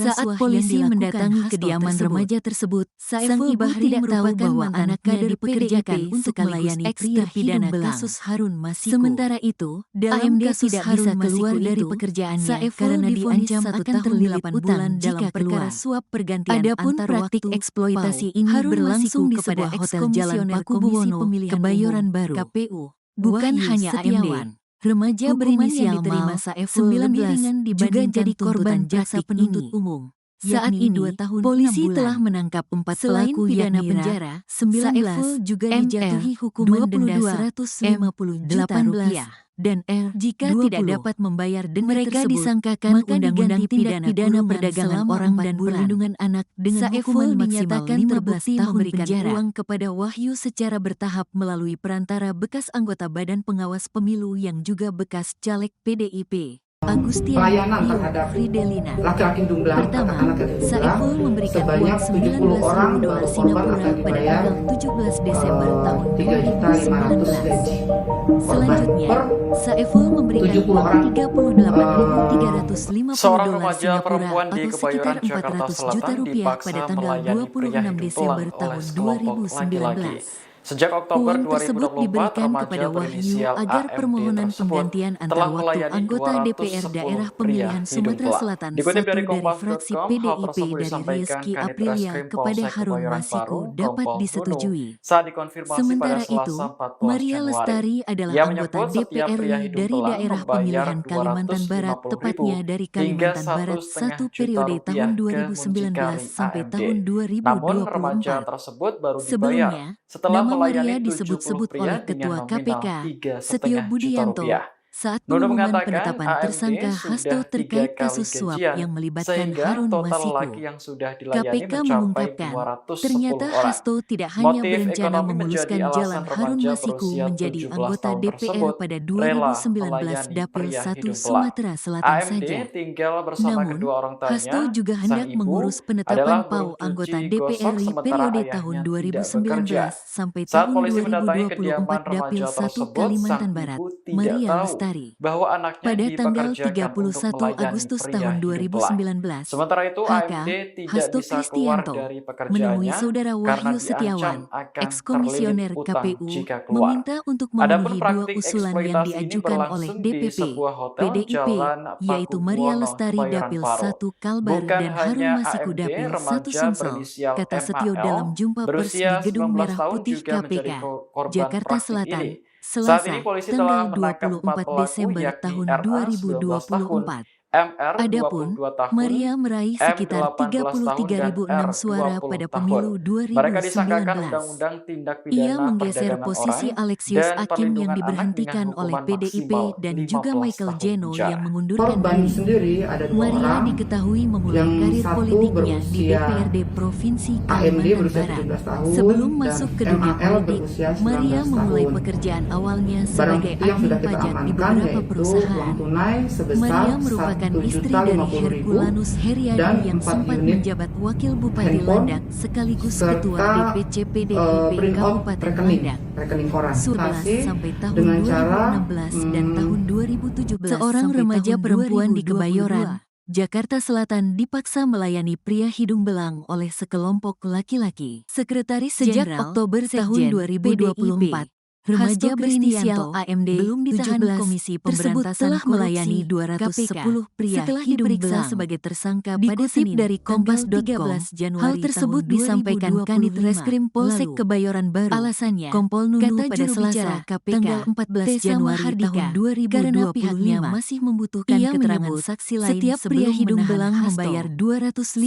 C: Saat polisi mendatangi kediaman remaja tersebut, sang ibu tidak tahu bahwa anaknya dipekerjakan untuk melayani pria terpidana kasus Harun Masiku. Sementara itu, AMD tidak bisa keluar dari pekerjaannya karena diancam akan terlilit utang dalam perkara suap pergantian Adapun praktik eksploitasi ini berlangsung di sebuah hotel Jalan Pakubuwono, Kebayoran Baru. KPU bukan hanya AMD. Remaja berinisial diterima Saiful 19 juga jadi korban jaksa penuntut umum. Saat ini, polisi telah menangkap 4 pelaku pidana penjara, 19 Saiful juga dijatuhi hukuman denda Rp150 juta dan R jika tidak dapat membayar denda mereka tersebut, disangkakan Undang-Undang Tindak Pidana Perdagangan Orang dan Perlindungan Anak dengan hukuman maksimal 15 tahun penjara. Uang kepada Wahyu secara bertahap melalui perantara bekas anggota Badan Pengawas Pemilu yang juga bekas caleg PDIP. Agustian
A: pelayanan terhadap
C: Fridelina.
A: laki-laki hidung belang,
C: Pertama,
A: anak-anak hidung belang,
C: Saiful memberikan
A: sebanyak
C: uang
A: 70 orang
C: $19.000
A: korban
C: Singapura
A: akan
C: pada
A: dibayar
C: tanggal 17 Desember tahun
A: 3.500.000 gaji. Korban
C: Selanjutnya,
A: per
C: Saiful memberikan
A: 70
C: uang
A: orang,
C: $38.350
D: Seorang remaja
C: Singapura
D: perempuan di
C: atau sekitar
D: Kebayoran, Jakarta
C: 400 juta
D: Selatan
C: rupiah pada
D: dipaksa
C: tanggal
D: melayani pria
C: 26
D: hidung
C: Desember
D: belang oleh
C: tahun
D: sekelompok laki-laki.
C: 2019.
D: Sejak Oktober
C: Uang tersebut
D: 2024,
C: diberikan
D: remaja
C: kepada Wahyu
D: berinisial
C: agar
D: AMD
C: permohonan
D: tersebut
C: penggantian
D: telah
C: antar waktu
D: melayani
C: anggota DPR
D: 210
C: daerah
D: pria
C: pemilihan
D: hidung
C: Sumatera
D: belang.
C: Selatan
D: Dikutip
C: 1
D: dari
C: dari fraksi
D: Kompas.com, hal
C: PDIP
D: tersebut
C: dari
D: disampaikan
C: Rizky
D: Kanit
C: Aprilia
D: Reskrim
C: kepada
D: Polsek
C: Harun
D: Kebayoran
C: Masiku
D: Baru,
C: dapat
D: Kompol Nunung,
C: disetujui.
D: saat dikonfirmasi pada
C: Sementara
D: Selasa
C: itu,
D: 14
C: Maria
D: Januari.
C: Lestari adalah
D: Ia
C: anggota
D: menyebut setiap
C: DPR
D: pria
C: RI
D: hidung
C: dari
D: belang
C: daerah
D: membayar
C: pemilihan Kalimantan Barat,
D: 250.000
C: tepatnya dari
D: hingga
C: Kalimantan Barat 1
D: 1,5 juta
C: periode tahun
D: rupiah ke
C: 2019
D: muncikari
C: sampai
D: AMD.
C: tahun
D: Namun, remaja
C: 2024.
D: tersebut baru dibayar
C: Sebelumnya,
D: setelah
C: nama Maria
D: melayani 70
C: disebut-sebut
D: pria
C: oleh
D: dengan
C: Ketua
D: nominal
C: KPK, Setio
D: 3,5 juta
C: Budianto,
D: rupiah.
C: saat
D: Nunu
C: pengumuman
D: mengatakan
C: penetapan
D: AMD
C: tersangka
D: sudah
C: Hasto
D: 3
C: terkait
D: kali
C: kasus suap
D: gajian,
C: yang melibatkan
D: sehingga
C: Harun
D: total
C: Masiku.
D: lelaki yang sudah dilayani
C: KPK
D: mencapai
C: mengungkapkan,
D: 210
C: ternyata
D: orang.
C: Hasto tidak hanya
D: Motif
C: berencana
D: ekonomi menjadi
C: memuluskan jalan
D: alasan
C: Harun
D: remaja
C: Masiku
D: berusia
C: menjadi
D: 17
C: anggota
D: tahun
C: DPR
D: tersebut
C: pada
D: rela
C: 2019
D: melayani
C: Dapil
D: pria
C: 1
D: hidung belang.
C: Sumatera Selatan
D: AMD
C: saja.
D: tinggal bersama
C: Namun,
D: kedua orang
C: Hasto
D: tuanya.
C: juga
D: Sang
C: hendak
D: ibu
C: mengurus penetapan
D: adalah buruh
C: PAU anggota
D: cuci
C: DPR
D: gosok
C: RI
D: sementara
C: periode tahun
D: ayahnya tidak
C: 2019
D: bekerja.
C: sampai
D: Saat
C: tahun
D: polisi mendatangi
C: 2024
D: kediaman
C: Dapil
D: remaja
C: 1
D: tersebut, sang
C: Kalimantan Barat,
D: ibu tidak
C: Maria
D: tahu
C: Lestari.
D: bahwa anaknya
C: Pada tanggal
D: dipekerjakan untuk
C: 31
D: melayani
C: Agustus
D: pria
C: tahun
D: hidung belang.
C: 2019,
D: Sementara itu, AMD
C: HK,
D: tidak
C: Hasto
D: bisa keluar
C: Kristianto,
D: dari
C: menemui
D: pekerjaannya
C: Saudara
D: karena
C: Wahyu
D: diancam
C: Setiawan,
D: akan terlilit
C: ex-komisioner
D: utang
C: KPU,
D: jika keluar.
C: meminta untuk
D: Adapun
C: memenuhi dua
D: praktik
C: usulan yang
D: eksploitasi ini
C: diajukan oleh
D: berlangsung di
C: DPP,
D: sebuah hotel
C: PDIP,
D: Jalan
C: yaitu Maria
D: Pakubuwono,
C: Lestari
D: Kebayoran
C: Dapil
D: Baru.
C: 1 Kalbar
D: Bukan
C: dan Harun
D: hanya
C: Masiku
D: AMD,
C: Dapil 1
D: remaja
C: Sumsel,
D: berinisial
C: kata Setio dalam
D: MAL
C: jumpa pers di
D: berusia
C: Gedung
D: 19
C: Merah
D: tahun
C: Putih
D: juga menjadi
C: KPK,
D: korban
C: Jakarta
D: praktik
C: Selatan,
D: ini. Saat ini
C: Selasa,
D: polisi telah
C: tanggal
D: menangkap 4
C: 24
D: pelaku
C: Desember
D: yakni
C: tahun
D: RA 19 tahun,
C: 2024.
D: MR
C: Adapun,
D: 22 tahun,
C: Maria meraih
D: M
C: sekitar
D: 18 tahun, dan
C: 33.006
D: R
C: suara
D: 20
C: pada
D: tahun.
C: pemilu
D: Mereka disangkakan
C: 2019.
D: Undang-Undang Tindak
C: Ia
D: Pidana
C: menggeser
D: Perdagangan
C: posisi
D: Orang
C: Alexius
D: dan
C: Hakim yang
D: Perlindungan Anak dengan
C: diberhentikan oleh
D: hukuman maksimal
C: PDIP dan
D: 15
C: juga Michael
D: tahun
C: Jeno yang
D: penjara.
C: mengundurkan
A: Korban
C: diri.
A: sendiri ada dua
C: Maria
A: orang,
C: diketahui memulai
A: yang
C: karir
A: satu
C: politiknya di
A: berusia
C: DPRD Provinsi
A: AMD
C: Kalimantan
A: berusia
C: Barat.
A: 17 tahun
C: Sebelum
A: dan
C: masuk ke dunia
A: MAL
C: politik,
A: berusia 19
C: Maria memulai
A: tahun.
C: pekerjaan awalnya
A: Barang
C: sebagai
A: bukti yang
C: admin
A: sudah kita
C: pajak di
A: amankan
C: beberapa
A: yaitu
C: perusahaan.
A: uang tunai sebesar
C: Maria merupakan istri dari
A: 1.050.000
C: Herculanus Heriadi
A: dan
C: yang
A: 4
C: sempat
A: unit
C: menjabat Wakil Bupati
A: handphone
C: Landak sekaligus
A: serta
C: Ketua DPC PDIP
A: print out
C: Kabupaten
A: rekening
C: Landak.
A: koran.
C: 11 sampai tahun
A: Dengan cara
C: 2016 dan tahun 2017
B: Seorang
C: sampai
B: remaja
C: tahun
B: perempuan di
C: 2022.
B: Kebayoran, Jakarta Selatan dipaksa melayani pria hidung belang oleh sekelompok laki-laki. Sekretaris
C: Sejak
B: Jenderal
C: Oktober tahun 2024,
B: remaja
C: Hasto
B: berinisial
C: Kristianto
B: AMD
C: belum ditahan
B: 17
C: Komisi
B: tersebut
C: Pemberantasan
B: telah melayani
C: Korupsi
B: 210 pria
C: setelah
B: hidung
C: diperiksa
B: belang.
C: sebagai tersangka pada
B: Dikutip
C: Senin
B: dari
C: tanggal
B: Kompas.com,
C: 13 Januari
B: hal tersebut
C: tahun
B: disampaikan Kanit
C: 2025
B: Reskrim Polsek
C: lalu.
B: Kebayoran Baru.
C: Alasannya,
B: Kompol Nunu
C: kata
B: pada
C: juru
B: Selasa,
C: bicara KPK,
B: tanggal 14
C: Tessa
B: Januari
C: Mahardika,
B: tahun 2025,
C: karena pihaknya masih membutuhkan
B: ia
C: keterangan
B: menyebut
C: saksi lain
B: setiap pria
C: sebelum
B: hidung
C: menahan
B: belang
C: Hasto.
B: membayar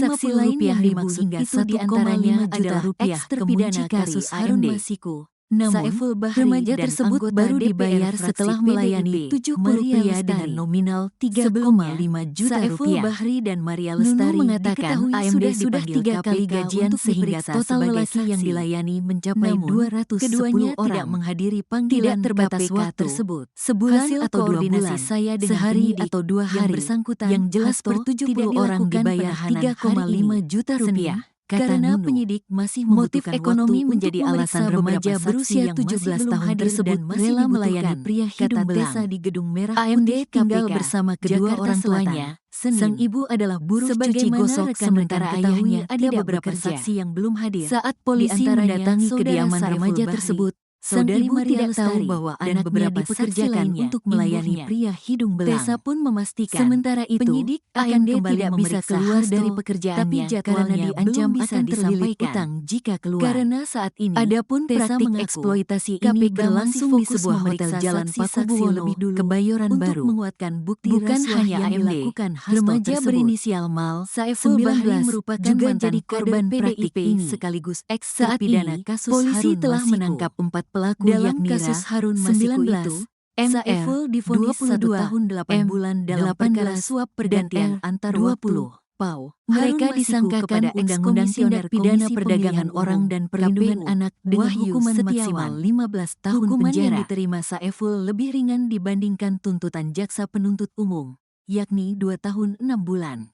C: Saksi lain
B: Rp250
C: yang dimaksud
B: hingga
C: itu diantaranya
B: 1,5 juta
C: adalah
B: rupiah ke
C: ex-terpidana
B: muncikari
C: kasus Harun
B: AMD.
C: Masiku.
B: Namun,
C: Saiful Bahri
B: remaja
C: dan
B: tersebut
C: anggota
B: baru
C: DPR
B: dibayar
C: fraksi
B: setelah
C: PDIP,
B: melayani 70
C: Maria
B: pria
C: Lestari.
B: dengan nominal
C: Sebelumnya,
B: 3,5 juta
C: Saiful
B: rupiah.
C: Bahri dan Maria
B: Nunu
C: Lestari
B: mengatakan
C: diketahui
B: AMD sudah
C: dipanggil
B: 3 kali
C: KPK
B: gajian
C: untuk
B: sehingga
C: diperiksa
B: total
C: sebagai
B: lelaki yang
C: saksi.
B: dilayani mencapai
C: Namun,
B: 210
C: keduanya
B: orang.
C: tidak menghadiri panggilan
B: Tidak terbatas
C: KPK
B: waktu,
C: tersebut.
B: sebulan
C: Hasil
B: atau 2
C: koordinasi
B: bulan,
C: saya dengan
B: sehari
C: penyidik
B: atau 2
C: yang
B: hari,
C: bersangkutan,
B: yang jelas
C: Hasto,
B: per 70
C: tidak
B: orang
C: dilakukan
B: dibayar
C: penahanan hari
B: 3,5
C: ini,
B: juta rupiah.
C: Senin,
B: Kata
C: karena
B: Nunu.
C: penyidik masih
B: Motif
C: membutuhkan
B: ekonomi
C: waktu
B: menjadi
C: untuk
B: alasan
C: memeriksa
B: remaja
C: beberapa saksi
B: berusia
C: yang masih
B: 17
C: belum
B: tahun
C: hadir
B: tersebut
C: dan masih
B: rela melayani
C: dibutuhkan,
B: pria
C: kata
B: hidung belang.
C: Tessa di Gedung Merah
B: AMD
C: Putih
B: tinggal
C: KPK,
B: bersama kedua
C: Jakarta
B: orang
C: Selatan,
B: tuanya.
C: Senin.
B: Sang ibu adalah buruh cuci
C: Sebagaimana
B: gosok,
C: rekan-rekan
B: sementara
C: ketahui,
B: ayahnya
C: ada
B: tidak
C: beberapa
B: bekerja.
C: saksi yang belum hadir.
B: Saat polisi
C: Diantaranya
B: mendatangi
C: Saudara
B: kediaman
C: Saiful
B: remaja
C: Bahri,
B: tersebut, sang
C: Saudari
B: ibu
C: Maria
B: tidak tahu
C: Lestari,
B: bahwa
C: dan
B: anaknya
C: beberapa saksi
B: dipekerjakan
C: lainnya,
B: untuk melayani
C: imbuhnya.
B: pria hidung belang.
C: Tessa pun memastikan,
B: Sementara itu,
C: penyidik akan
B: AMD
C: kembali
B: tidak bisa
C: memeriksa
B: keluar
C: Hasto,
B: dari
C: tapi
B: pekerjaannya karena
C: jadwalnya
B: diancam
C: belum bisa
B: akan terlilit
C: disampaikan.
B: utang jika keluar.
C: Karena saat ini,
B: Adapun
C: Tessa
B: praktik
C: mengaku,
B: eksploitasi ini
C: KPK
B: berlangsung
C: masih
B: di sebuah
C: fokus
B: hotel
C: memeriksa
B: Jalan
C: saksi-saksi
B: Pakubuwono,
C: lebih dulu
B: Kebayoran
C: untuk
B: Baru.
C: menguatkan bukti
B: Bukan
C: rasuah
B: hanya
C: yang
B: AMD,
C: dilakukan Hasto
B: remaja
C: tersebut.
B: berinisial MAL,
C: Saiful Bahri
B: 19,
C: merupakan
B: juga
C: mantan
B: jadi korban
C: kader
B: praktik
C: PDIP
B: ini.
C: sekaligus
B: Saat
C: ex-terpidana
B: ini,
C: kasus
B: polisi
C: Harun
B: telah
C: Masiku.
B: menangkap 4 pelaku
C: Dalam
B: yakni
C: kasus
B: Ra,
C: Harun Masiku
B: 19,
C: itu,
B: MR,
C: Saiful divonis 1
B: 22,
C: tahun 8 bulan dalam
B: 18,
C: perkara suap pergantian
B: dan
C: antar
B: 20.
C: waktu PAU.
B: Mereka disangkakan Undang-Undang Tindak Pidana Perdagangan Orang dan Perlindungan
C: KPU,
B: Anak dengan
C: Wahyu
B: hukuman
C: Setiawan.
B: maksimal 15 tahun
C: Hukuman
B: penjara.
C: yang diterima Saiful lebih ringan dibandingkan tuntutan jaksa penuntut umum, yakni 2 tahun 6 bulan.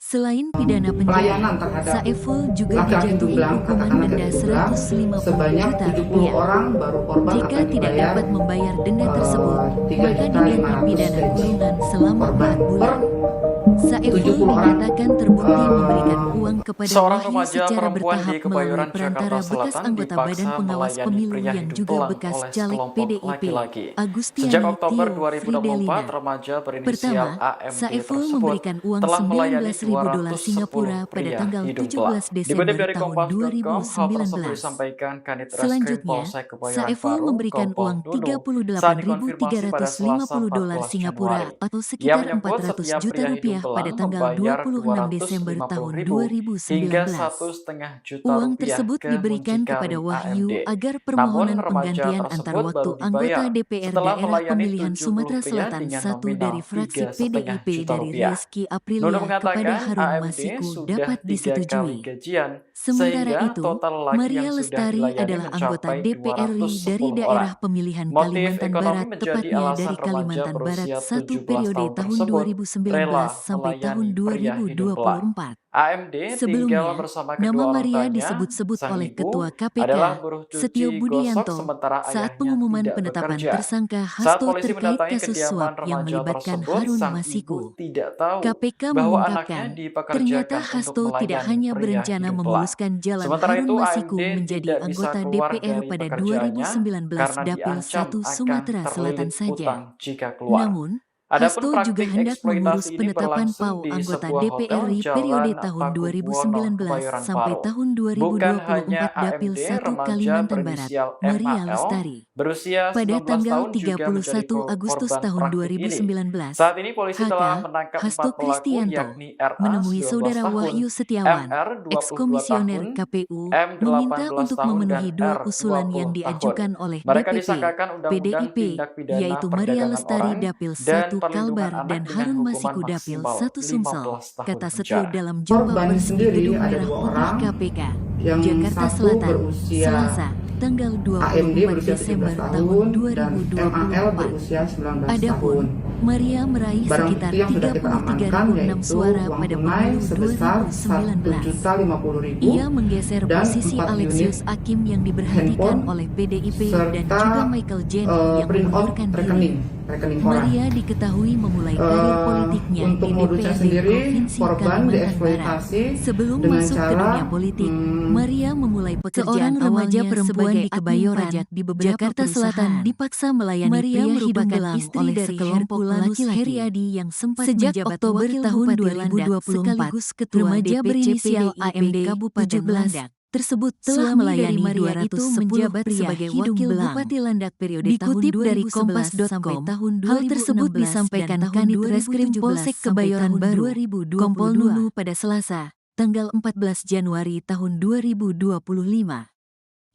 C: Selain pidana penjara,
A: Pelayanan terhadap
C: Saiful juga
A: laki-laki hidung
C: dijatuhi
A: belang,
C: hukuman
A: katakanlah
C: denda
A: hidung belang,
C: 150
A: sebanyak
C: juta
A: 70
C: rupiah.
A: orang baru korban
C: Jika
A: akan
C: tidak
A: dibayar
C: dapat membayar denda tersebut, maka
A: 3.500.000
C: diberi pidana
A: gaji.
C: kurungan selama
A: Korban
C: 4 bulan.
A: per
C: Saiful Saiful
A: 10 orang
C: menyatakan terbukti memberikan uang kepada
D: Seorang
C: Wahyu
D: remaja
C: secara
D: perempuan
C: bertahap
D: di Kebayoran,
C: melalui perantara
D: Jakarta
C: bekas
D: Selatan
C: anggota Badan
D: dipaksa
C: Pengawas
D: melayani
C: Pemilu
D: pria
C: yang
D: hidung
C: juga
D: belang
C: bekas
D: oleh
C: caleg
D: sekelompok
C: PDIP,
D: laki-laki. Sejak
C: Agustiani
D: Oktober
C: Tio
D: 2024,
C: Fridelina.
D: remaja berinisial
C: Pertama,
D: AMD
C: Saiful
D: tersebut
C: memberikan uang
D: telah melayani
C: 19.000 dolar
D: 210
C: Singapura pada
D: pria
C: tanggal
D: hidung
C: 17
D: belang. Dikutip
C: Desember
D: dari
C: tahun
D: Kompas.com, hal tersebut
C: 2019.
D: disampaikan Kanit Reskrim
C: Selanjutnya,
D: Polsek Kebayoran
C: Saiful
D: Baru,
C: memberikan
D: Kompol
C: uang
D: Nunu, saat dikonfirmasi pada Selasa
C: 13.350 dolar
D: 14
C: Singapura
D: Januari.
C: atau
D: Ia
C: sekitar
D: menyebut
C: 400
D: setiap
C: juta
D: pria hidung
C: rupiah pada
D: belang
C: tanggal
D: membayar
C: 26 Desember tahun
D: 250.000 hingga
C: 2019.
D: 1,5 juta
C: Uang
D: rupiah
C: tersebut
D: ke
C: diberikan kepada
D: muncikari
C: Wahyu
D: AMD.
C: agar
D: Namun
C: permohonan
D: remaja
C: penggantian antar
D: tersebut
C: waktu
D: baru
C: anggota
D: dibayar
C: DPR
D: setelah
C: daerah
D: melayani
C: pemilihan
D: 70
C: Sumatera
D: pria
C: Selatan
D: dengan
C: 1
D: nominal
C: dari fraksi
D: 3,5
C: PDIP
D: juta
C: dari
D: rupiah.
C: Rizky
D: Nunu
C: Aprilia kepada
D: mengatakan
C: Harun
D: AMD
C: Masiku
D: sudah
C: dapat
D: 3 kali
C: disetujui.
D: gajian,
C: Sementara
D: sehingga
C: itu,
D: total lagi
C: Maria
D: yang sudah
C: Lestari
D: dilayani
C: adalah anggota
D: mencapai
C: DPR RI dari
D: 210
C: daerah
D: orang.
C: pemilihan
D: Motif
C: Kalimantan
D: ekonomi
C: Barat,
D: menjadi
C: tepatnya
D: alasan
C: dari
D: remaja
C: Kalimantan Barat
D: berusia
C: 1
D: 17
C: periode
D: tahun
C: tahun
D: tersebut
C: 2019
D: rela
C: sampai tahun
D: melayani pria hidung belang.
C: 2024.
D: AMD tinggal
C: Sebelumnya,
D: bersama
C: nama
D: kedua orang
C: Maria
D: tuanya.
C: disebut-sebut
D: Sang
C: oleh
D: ibu
C: Ketua KPK,
D: adalah buruh
C: Setio
D: cuci gosok
C: Budianto,
D: sementara
C: saat
D: ayahnya
C: pengumuman
D: tidak
C: penetapan
D: bekerja.
C: tersangka
D: Saat
C: Hasto
D: polisi
C: terkait
D: mendatangi
C: kasus
D: kediaman
C: suap yang
D: remaja
C: melibatkan
D: tersebut,
C: Harun
D: sang ibu
C: Masiku.
D: tidak tahu
C: KPK
D: bahwa anaknya
C: mengungkapkan, ternyata
D: dipekerjakan untuk
C: Hasto tidak
D: melayani
C: hanya
D: pria
C: berencana
D: hidung belang.
C: memuluskan jalan
D: Sementara
C: Harun
D: itu,
C: Masiku
D: AMD
C: menjadi
D: tidak bisa
C: anggota
D: keluar
C: DPR
D: dari
C: pada
D: pekerjaannya
C: 2019
D: karena
C: Dapil
D: diancam
C: 1
D: akan
C: Sumatera Selatan
D: terlilit
C: saja.
D: utang jika keluar.
C: Namun,
D: Adapun
C: Hasto juga
D: praktik
C: hendak mengurus
D: eksploitasi ini
C: penetapan
D: berlangsung
C: PAU
D: di
C: anggota
D: sebuah
C: DPR
D: hotel
C: RI periode
D: Jalan
C: tahun
D: Pakubuwono,
C: 2019
D: Kebayoran
C: sampai
D: Baru.
C: tahun
D: Bukan hanya
C: 2024 Dapil
D: AMD,
C: 1
D: remaja
C: Kalimantan Barat,
D: berinisial
C: Maria
D: MAL
C: Lestari.
D: berusia
C: Pada
D: 19
C: tanggal
D: tahun juga menjadi
C: 31 Agustus
D: korban
C: tahun
D: praktik ini.
C: 2019,
D: Saat ini polisi telah
C: HK,
D: menangkap 4
C: Hasto
D: pelaku
C: Kristianto,
D: yakni RA
C: menemui
D: 19
C: saudara
D: tahun,
C: Wahyu Setiawan,
D: MR 22 tahun,
C: eks-komisioner KPU,
D: M 18
C: meminta untuk
D: tahun, dan
C: memenuhi dua
D: R
C: usulan yang
D: 20 tahun.
C: diajukan oleh
D: Mereka
C: DPP,
D: disangkakan Undang-Undang
C: PDIP,
D: Tindak Pidana
C: yaitu Maria
D: Perdagangan
C: Lestari
D: Orang
C: Dapil
D: dan
C: 1
D: Perlindungan
C: Kalbar
D: Anak
C: dan
D: dengan
C: Harun
D: hukuman
C: Masiku Dapil
D: maksimal
C: 1 Sumsel,
D: 15 tahun
C: kata Setio
D: penjara.
C: dalam jumpa
A: Korban
C: pers di
A: sendiri
C: Gedung
A: ada
C: Merah
A: 2
C: Putih
A: orang,
C: KPK,
A: yang
C: Jakarta
A: satu
C: Selatan,
A: berusia
C: Selasa, tanggal
A: AMD
C: 24
A: berusia 17
C: Desember
A: tahun
C: tahun
A: dan MAL
C: 2024.
A: berusia 19
C: Adapun,
A: tahun.
C: Maria meraih
A: Barang
C: sekitar
A: bukti yang sudah kita amankan
C: 33.006
A: yaitu
C: suara
A: uang
C: pada
A: tunai
C: pemilu
A: sebesar
C: 2019.
A: Rp1.050.000
C: Ia menggeser
A: dan
C: posisi
A: 4
C: Alexius
A: unit
C: Akim yang diberhentikan
A: handphone
C: oleh PDIP dan
A: serta
C: juga Michael Jenny yang
A: print out
C: mengundurkan
A: rekening
C: diri.
A: koran.
C: Maria diketahui memulai karir politiknya
A: Untuk
C: di
A: modusnya
C: DPRD
A: sendiri,
C: Provinsi
A: korban
C: Kalimantan Barat.
A: dieksploitasi
C: Sebelum
A: dengan
C: masuk ke
A: cara
C: dunia politik, Maria memulai pekerjaan awalnya perempuan di Kebayoran, di Jakarta Selatan dipaksa melayani Maria merupakan istri dari Herculanus Heriadi yang sempat menjabat Oktober tahun 2024 sekaligus ketua remaja berinisial AMD Kabupaten Landak. Tersebut telah melayani Maria itu menjabat sebagai wakil Bupati Landak periode tahun 2011 sampai tahun 2016. Hal tersebut disampaikan Kanit Reskrim Polsek Kebayoran Baru, Kompol Nunu pada Selasa, tanggal 14 Januari tahun 2025.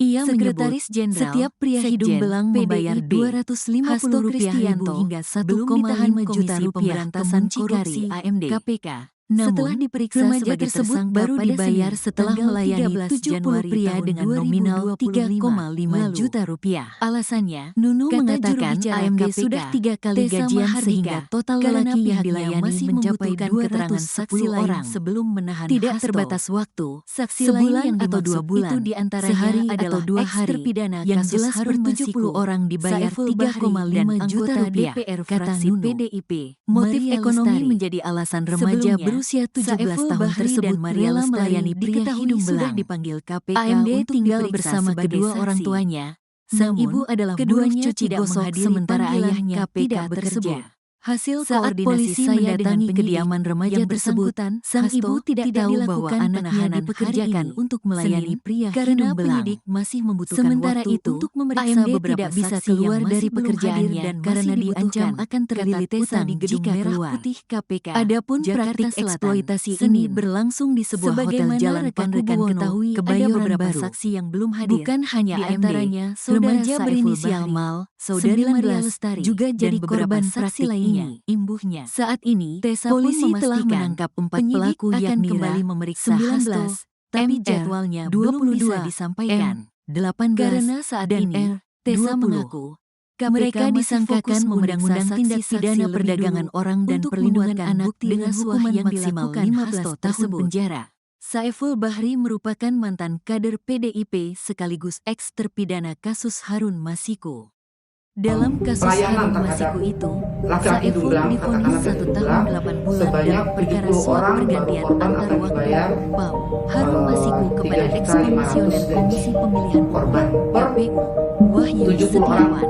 C: Ia Sekretaris Jenderal setiap pria hidung belang membayar Rp250.000 hingga 1,5 juta rupiah korupsi AMD KPK. Namun, setelah diperiksa remaja tersebut baru dibayar setelah melayani 70 pria dengan nominal 3,5 juta rupiah. Alasannya, Nunu mengatakan AMD sudah 3 kali gajian sehingga total lelaki yang dilayani mencapai 210 saksi orang sebelum menahan tidak terbatas waktu. Saksi lain atau 2 bulan itu diantaranya sehari adalah 2 hari terpidana yang jelas per-70 orang dibayar 3,5 juta rupiah, kata Nunu. PDIP. Motif ekonomi menjadi alasan remaja berusia 17 tahun tersebut rela melayani pria hidung belang. Sudah dipanggil KPK AMD untuk tinggal bersama kedua orang tuanya. Sang ibu adalah keduanya cuci gosok sementara ayahnya tidak bekerja. Hasil saat polisi mendatangi kediaman remaja tersebut, sang ibu tidak tahu bahwa anaknya dipekerjakan untuk melayani pria karena penyidik masih membutuhkan waktu untuk memeriksa beberapa bisa keluar dari pekerjaannya dan karena diancam akan terlilit utang jika keluar. Putih KPK. Adapun praktik eksploitasi ini berlangsung di sebuah hotel Jalan Pakubuwono, Kebayoran Baru. Saksi yang belum hadir. Bukan hanya antaranya remaja berinisial Mal, saudari Maria Lestari, juga jadi korban praktik ini. Imbuhnya. Saat ini, polisi telah menangkap 4 pelaku yakni kembali memeriksa 19, tapi jadwalnya belum bisa disampaikan. 18 karena saat ini, Tessa mengaku mereka disangkakan mengundang-undang tindak pidana perdagangan orang dan perlindungan anak dengan hukuman maksimal 15 tahun penjara. Saiful Bahri merupakan mantan kader PDIP sekaligus eks terpidana kasus Harun Masiku. Dalam kasus
A: pelayanan
C: Harun
A: terhadap
C: Masiku itu,
A: laki-laki
C: Saiful
A: Dumbelang,
C: divonis
A: katakanlah
C: 1
A: dari
C: tahun
A: Dumbelang,
C: 8 bulan
A: sebanyak
C: dalam perkara
A: 70
C: suap
A: orang baru
C: pergantian
A: korban
C: antar
A: akan
C: waktu
A: dibayar
C: PAU Harun Masiku kepada
A: 3.500.000
C: ekskomisioner Komisi Pemilihan
A: korban
C: Umum
A: per
C: KPU Wahyu
A: 70 orang.
C: Setiawan.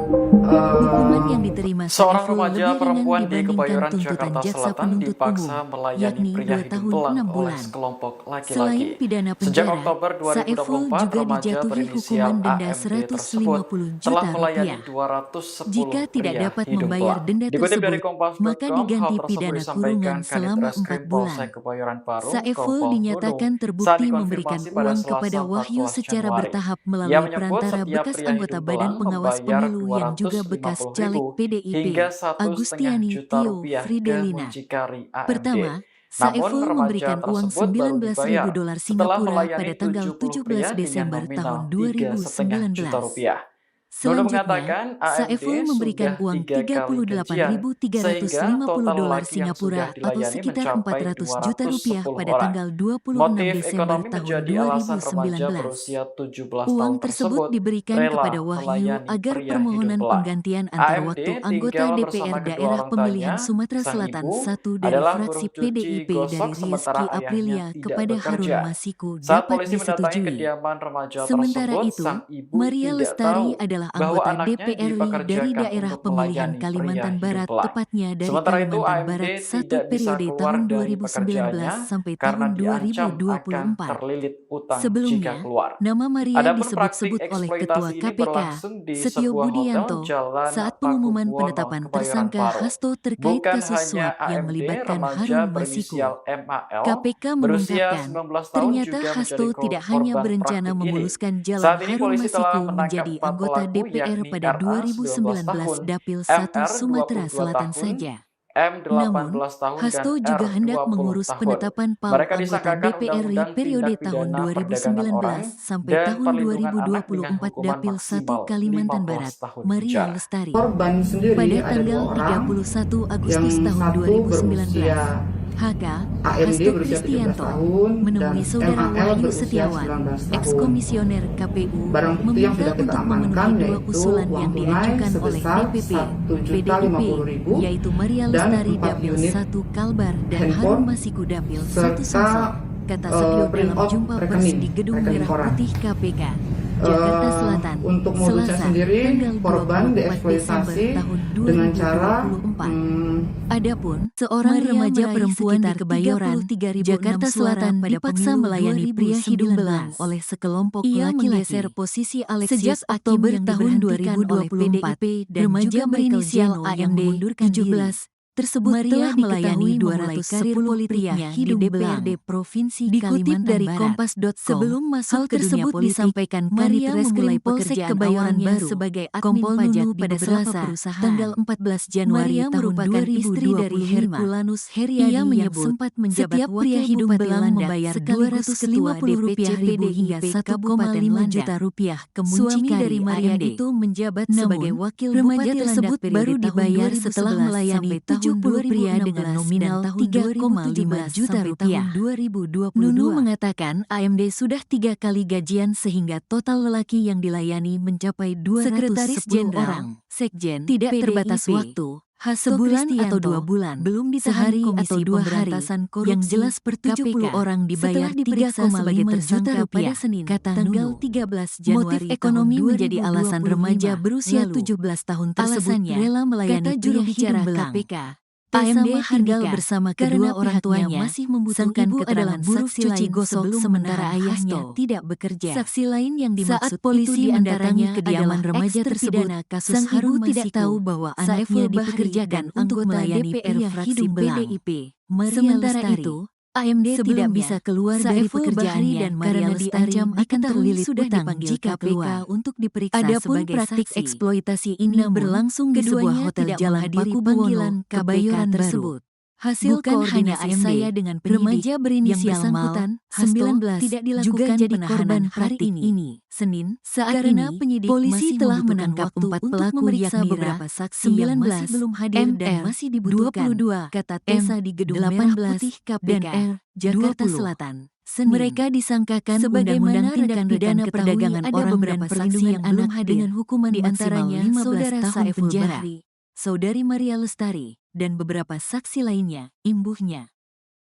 C: Hukuman yang diterima
D: Seorang
C: Saiful
D: remaja
C: lebih ringan
D: perempuan di
C: dibandingkan
D: Kebayoran,
C: tuntutan
D: Jakarta
C: jaksa
D: Selatan
C: penuntut
D: dipaksa
C: umum,
D: melayani
C: yakni
D: pria
C: 2
D: hidung
C: tahun
D: belang
C: 6
D: oleh
C: bulan.
D: sekelompok laki-laki.
C: Selain pidana
D: Sejak
C: penjara,
D: Oktober
C: Saiful
D: 2024,
C: juga
D: remaja
C: dijatuhi
D: berinisial
C: hukuman denda
D: AMD tersebut
C: 150
D: telah
C: juta
D: melayani
C: rupiah.
D: 210
C: Jika tidak
D: pria
C: dapat
D: hidung
C: membayar
D: belang.
C: denda
D: Dikutip dari
C: tersebut,
D: Kompas.com,
C: maka
D: hal
C: diganti
D: tersebut
C: pidana
D: disampaikan
C: kurungan selama 4
D: Kanitreskrim
C: bulan.
D: Polsek Kebayoran Baru,
C: Saiful
D: Kompol
C: dinyatakan
D: Dudung, saat
C: terbukti memberikan
D: dikonfirmasi pada
C: uang
D: Selasa
C: kepada Wahyu
D: 14
C: secara
D: Januari.
C: bertahap
D: Ia
C: melalui
D: menyebut
C: perantara
D: setiap
C: bekas
D: pria
C: anggota
D: hidung
C: Badan
D: belang
C: Pengawas
D: membayar
C: Pemilu yang juga bekas caleg
D: 250.000
C: PDIP,
D: hingga 1,5
C: Agustiani
D: juta
C: Tio
D: rupiah ke
C: Fridelina.
D: mucikari AMD.
C: Pertama,
D: Namun
C: Saiful
D: remaja
C: memberikan uang
D: tersebut baru dibayar
C: $19.000
D: setelah
C: Singapura
D: melayani
C: pada tanggal
D: 70
C: 17
D: pria dengan
C: Desember tahun
D: nominal 3,5 juta
C: 2019.
D: rupiah. Nunu
C: Selanjutnya,
D: mengatakan AMD
C: Saiful memberikan
D: sudah
C: uang
D: 3 kali gajian, sehingga total
C: $38.350
D: lelaki yang sudah
C: Singapura atau
D: dilayani
C: sekitar
D: mencapai
C: 400 juta rupiah
D: 210
C: pada
D: orang.
C: tanggal 26
D: Motif
C: Desember
D: ekonomi
C: tahun
D: menjadi alasan remaja
C: 2019.
D: berusia 17
C: Uang
D: tahun
C: tersebut
D: tersebut
C: diberikan
D: rela
C: kepada Wahyu
D: melayani
C: agar
D: pria hidung
C: permohonan
D: belang.
C: penggantian antar
D: AMD
C: waktu anggota
D: tinggal
C: DPR
D: bersama kedua
C: Daerah
D: orang
C: Pemilihan
D: tuanya.
C: Sumatera
D: Sang
C: Selatan
D: ibu
C: 1 dari
D: adalah
C: fraksi
D: buruh cuci
C: PDIP
D: gosok
C: dari
D: sementara
C: Rizky
D: ayahnya
C: Aprilia
D: tidak
C: kepada Harun
D: bekerja.
C: Masiku
D: Saat
C: dapat
D: polisi mendatangi
C: disetujui.
D: kediaman remaja
C: Sementara
D: tersebut,
C: itu,
D: sang ibu
C: Maria
D: tidak
C: Lestari
D: tahu
C: adalah
D: bahwa
C: anggota
D: anaknya
C: DPR RI dari
D: dipekerjakan
C: daerah
D: untuk
C: pemilihan
D: melayani pria
C: Kalimantan
D: hidung
C: Barat,
D: belang.
C: tepatnya dari
D: Sementara itu,
C: Kalimantan
D: AMD
C: Barat 1
D: tidak bisa
C: periode
D: keluar
C: tahun
D: dari
C: 2019
D: pekerjaannya
C: sampai
D: karena
C: tahun
D: diancam akan
C: 2024.
D: terlilit utang jika
C: Sebelumnya,
D: keluar.
C: nama Maria
D: Adapun praktik
C: disebut-sebut oleh Ketua
D: eksploitasi ini
C: KPK,
D: berlangsung di
C: Setio
D: sebuah hotel
C: Budianto,
D: Jalan
C: saat pengumuman
D: Pakubuwono,
C: penetapan
D: Kebayoran
C: tersangka
D: Baru.
C: Hasto terkait
D: Bukan
C: kasus
D: hanya
C: suap yang
D: AMD,
C: melibatkan
D: remaja
C: Harun Masiku.
D: berinisial MAL
C: KPK
D: berusia
C: mengungkapkan,
D: 19 tahun
C: ternyata
D: juga
C: Hasto
D: menjadi
C: tidak hanya
D: korban
C: berencana
D: praktik ini.
C: memuluskan jalan
D: Saat ini
C: Harun
D: polisi telah
C: Masiku
D: menangkap
C: menjadi
D: 4
C: anggota
D: pelaku,
C: DPR
D: yakni
C: pada
D: RA 19 tahun,
C: 2019 Dapil 1
D: MR
C: Sumatera
D: 22
C: Selatan
D: tahun,
C: saja.
D: M
C: Namun,
D: 18 tahun, dan
C: Hasto
D: R
C: juga hendak
D: 20
C: mengurus
D: tahun.
C: penetapan PAU
D: Mereka
C: anggota
D: disangkakan
C: DPR RI
D: Undang-Undang
C: periode
D: Tindak
C: tahun
D: Pidana Perdagangan
C: 2019
D: Orang
C: sampai
D: dan
C: tahun
D: Perlindungan Anak dengan
C: 2024
D: hukuman
C: Dapil 1
D: maksimal
C: Kalimantan
D: 15
C: Barat,
D: tahun
C: Maria
D: penjara.
C: Lestari.
A: Korban sendiri
C: Pada
A: ada
C: tanggal
A: 2 orang,
C: 31
A: yang
C: Agustus tahun
A: satu
C: 2019,
A: berusia
C: HK
A: AMD
C: Hasto
A: berusia 17
C: Kristianto
A: tahun dan
C: menemui saudara
A: MAL
C: Wahyu
A: berusia
C: Setiawan,
A: 19 tahun.
C: ekskomisioner KPU,
A: Barang bukti yang
C: meminta
A: sudah kita
C: untuk
A: amankan
C: memenuhi 2
A: yaitu
C: usulan
A: uang
C: yang
A: tunai
C: diajukan oleh
A: sebesar
C: DPP,
A: 1.050.000
C: PDIP, yaitu Maria
A: dan
C: Lestari
A: 4
C: Dapil
A: unit
C: 1 Kalbar dan
A: handphone
C: Harun Masiku Dapil 1
A: serta
C: Sumsel, kata Setio
A: print
C: dalam
A: out
C: jumpa pers
A: rekening
C: di Gedung Merah
A: koran.
C: Putih KPK, Jakarta Selatan,
A: Untuk modusnya
C: Selasa,
A: sendiri,
C: tanggal
A: korban
C: 24 Desember
A: dieksploitasi
C: tahun
A: dengan cara
C: 2024. Adapun seorang remaja perempuan di Kebayoran, Jakarta Selatan dipaksa melayani pria hidung belang oleh sekelompok laki-laki. Ia menggeser posisi Alexius sejak Oktober tahun 2024. Remaja berinisial AMD 17 tersebut telah melayani 210 pria hidung belang di Provinsi Kalimantan dari Kompas.com. Sebelum masuk ke dunia politik, disampaikan Maria memulai Polsek Kebayoran Baru sebagai admin pajak pada Selasa, tanggal 14 Januari tahun 2025. Dari Herculanus Heriadi ia menyebut sempat menjabat setiap pria hidung belang membayar Rp250.000 hingga 1,5 juta rupiah ke muncikari. Suami dari Maria itu menjabat sebagai wakil remaja tersebut baru dibayar setelah melayani 70 pria dengan nominal 3,5 juta rupiah. Nunu mengatakan AMD sudah 3 kali gajian sehingga total lelaki yang dilayani mencapai 210 Sekretaris Jenderal orang. Sekjen tidak terbatas waktu. Sebulan atau 2 bulan, belum ditahan sehari atau 2 hari, yang jelas per 70 orang dibayar 3,5 juta rupiah pada Senin, kata tanggal 13 Januari. Motif ekonomi menjadi alasan remaja berusia 17 tahun tersebut rela melayani kata juru bicara KPK. AMD tinggal bersama kedua orang tuanya, masih membutuhkan keterangan buruh cuci gosok sementara ayahnya tidak bekerja. Saksi lain yang dimaksud saat polisi mendatangi kediaman remaja tersebut, kasus sang ibu tidak tahu bahwa anaknya dipekerjakan untuk melayani pria fraksi PDIP. Sementara itu, AMD tidak bisa keluar dari pekerjaannya dan karena diancam akan terlilit utang jika keluar untuk diperiksa. Adapun praktik eksploitasi ini berlangsung di sebuah hotel Jalan Pakubuwono, Kebayoran tersebut. Hasil bukan hanya AMD, saya dengan remaja berinisial Mal, 19 tidak dilakukan juga jadi korban hari ini. Senin, saat karena ini penyidik polisi telah menangkap 4 pelaku yakni beberapa saksi yang masih belum hadir dan masih dibutuhkan, kata Tessa di Gedung Merah Putih KPK, Jakarta Selatan. Senin.
B: Mereka disangkakan
C: Sebagaimana
B: Undang-Undang Tindak Pidana
C: Perdagangan
B: ada
C: Orang
B: beberapa
C: dan
B: saksi
C: Perlindungan
B: yang belum
C: Anak
B: hadir
C: dengan hukuman
B: di antaranya
C: maksimal 15
B: Saudara
C: tahun
B: Saiful
C: penjara,
B: Bahri, Saudari Maria Lestari, dan beberapa saksi lainnya, imbuhnya.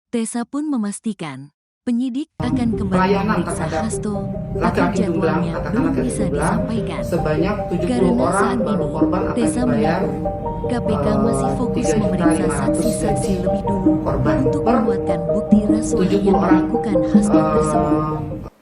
B: Tessa pun memastikan penyidik akan kembali
A: pelayanan
B: memeriksa
A: terhadap
B: Hasto, tapi
A: laki-laki Dumbelang,
B: jadwalnya
A: katakanlah
B: belum
A: laki-laki
B: bisa
A: Dumbelang,
B: disampaikan.
A: sebanyak 70
B: Karena
A: orang
B: saat
A: baru
B: ini,
A: korban akan
B: Tessa
A: dibayar
B: mengaku KPK masih fokus memeriksa
A: 3.500.000
B: saksi-saksi lebih dulu
A: korban
B: untuk
A: per
B: menguatkan bukti rasuah
A: 70
B: yang
A: orang.
B: dilakukan Hasto tersebut.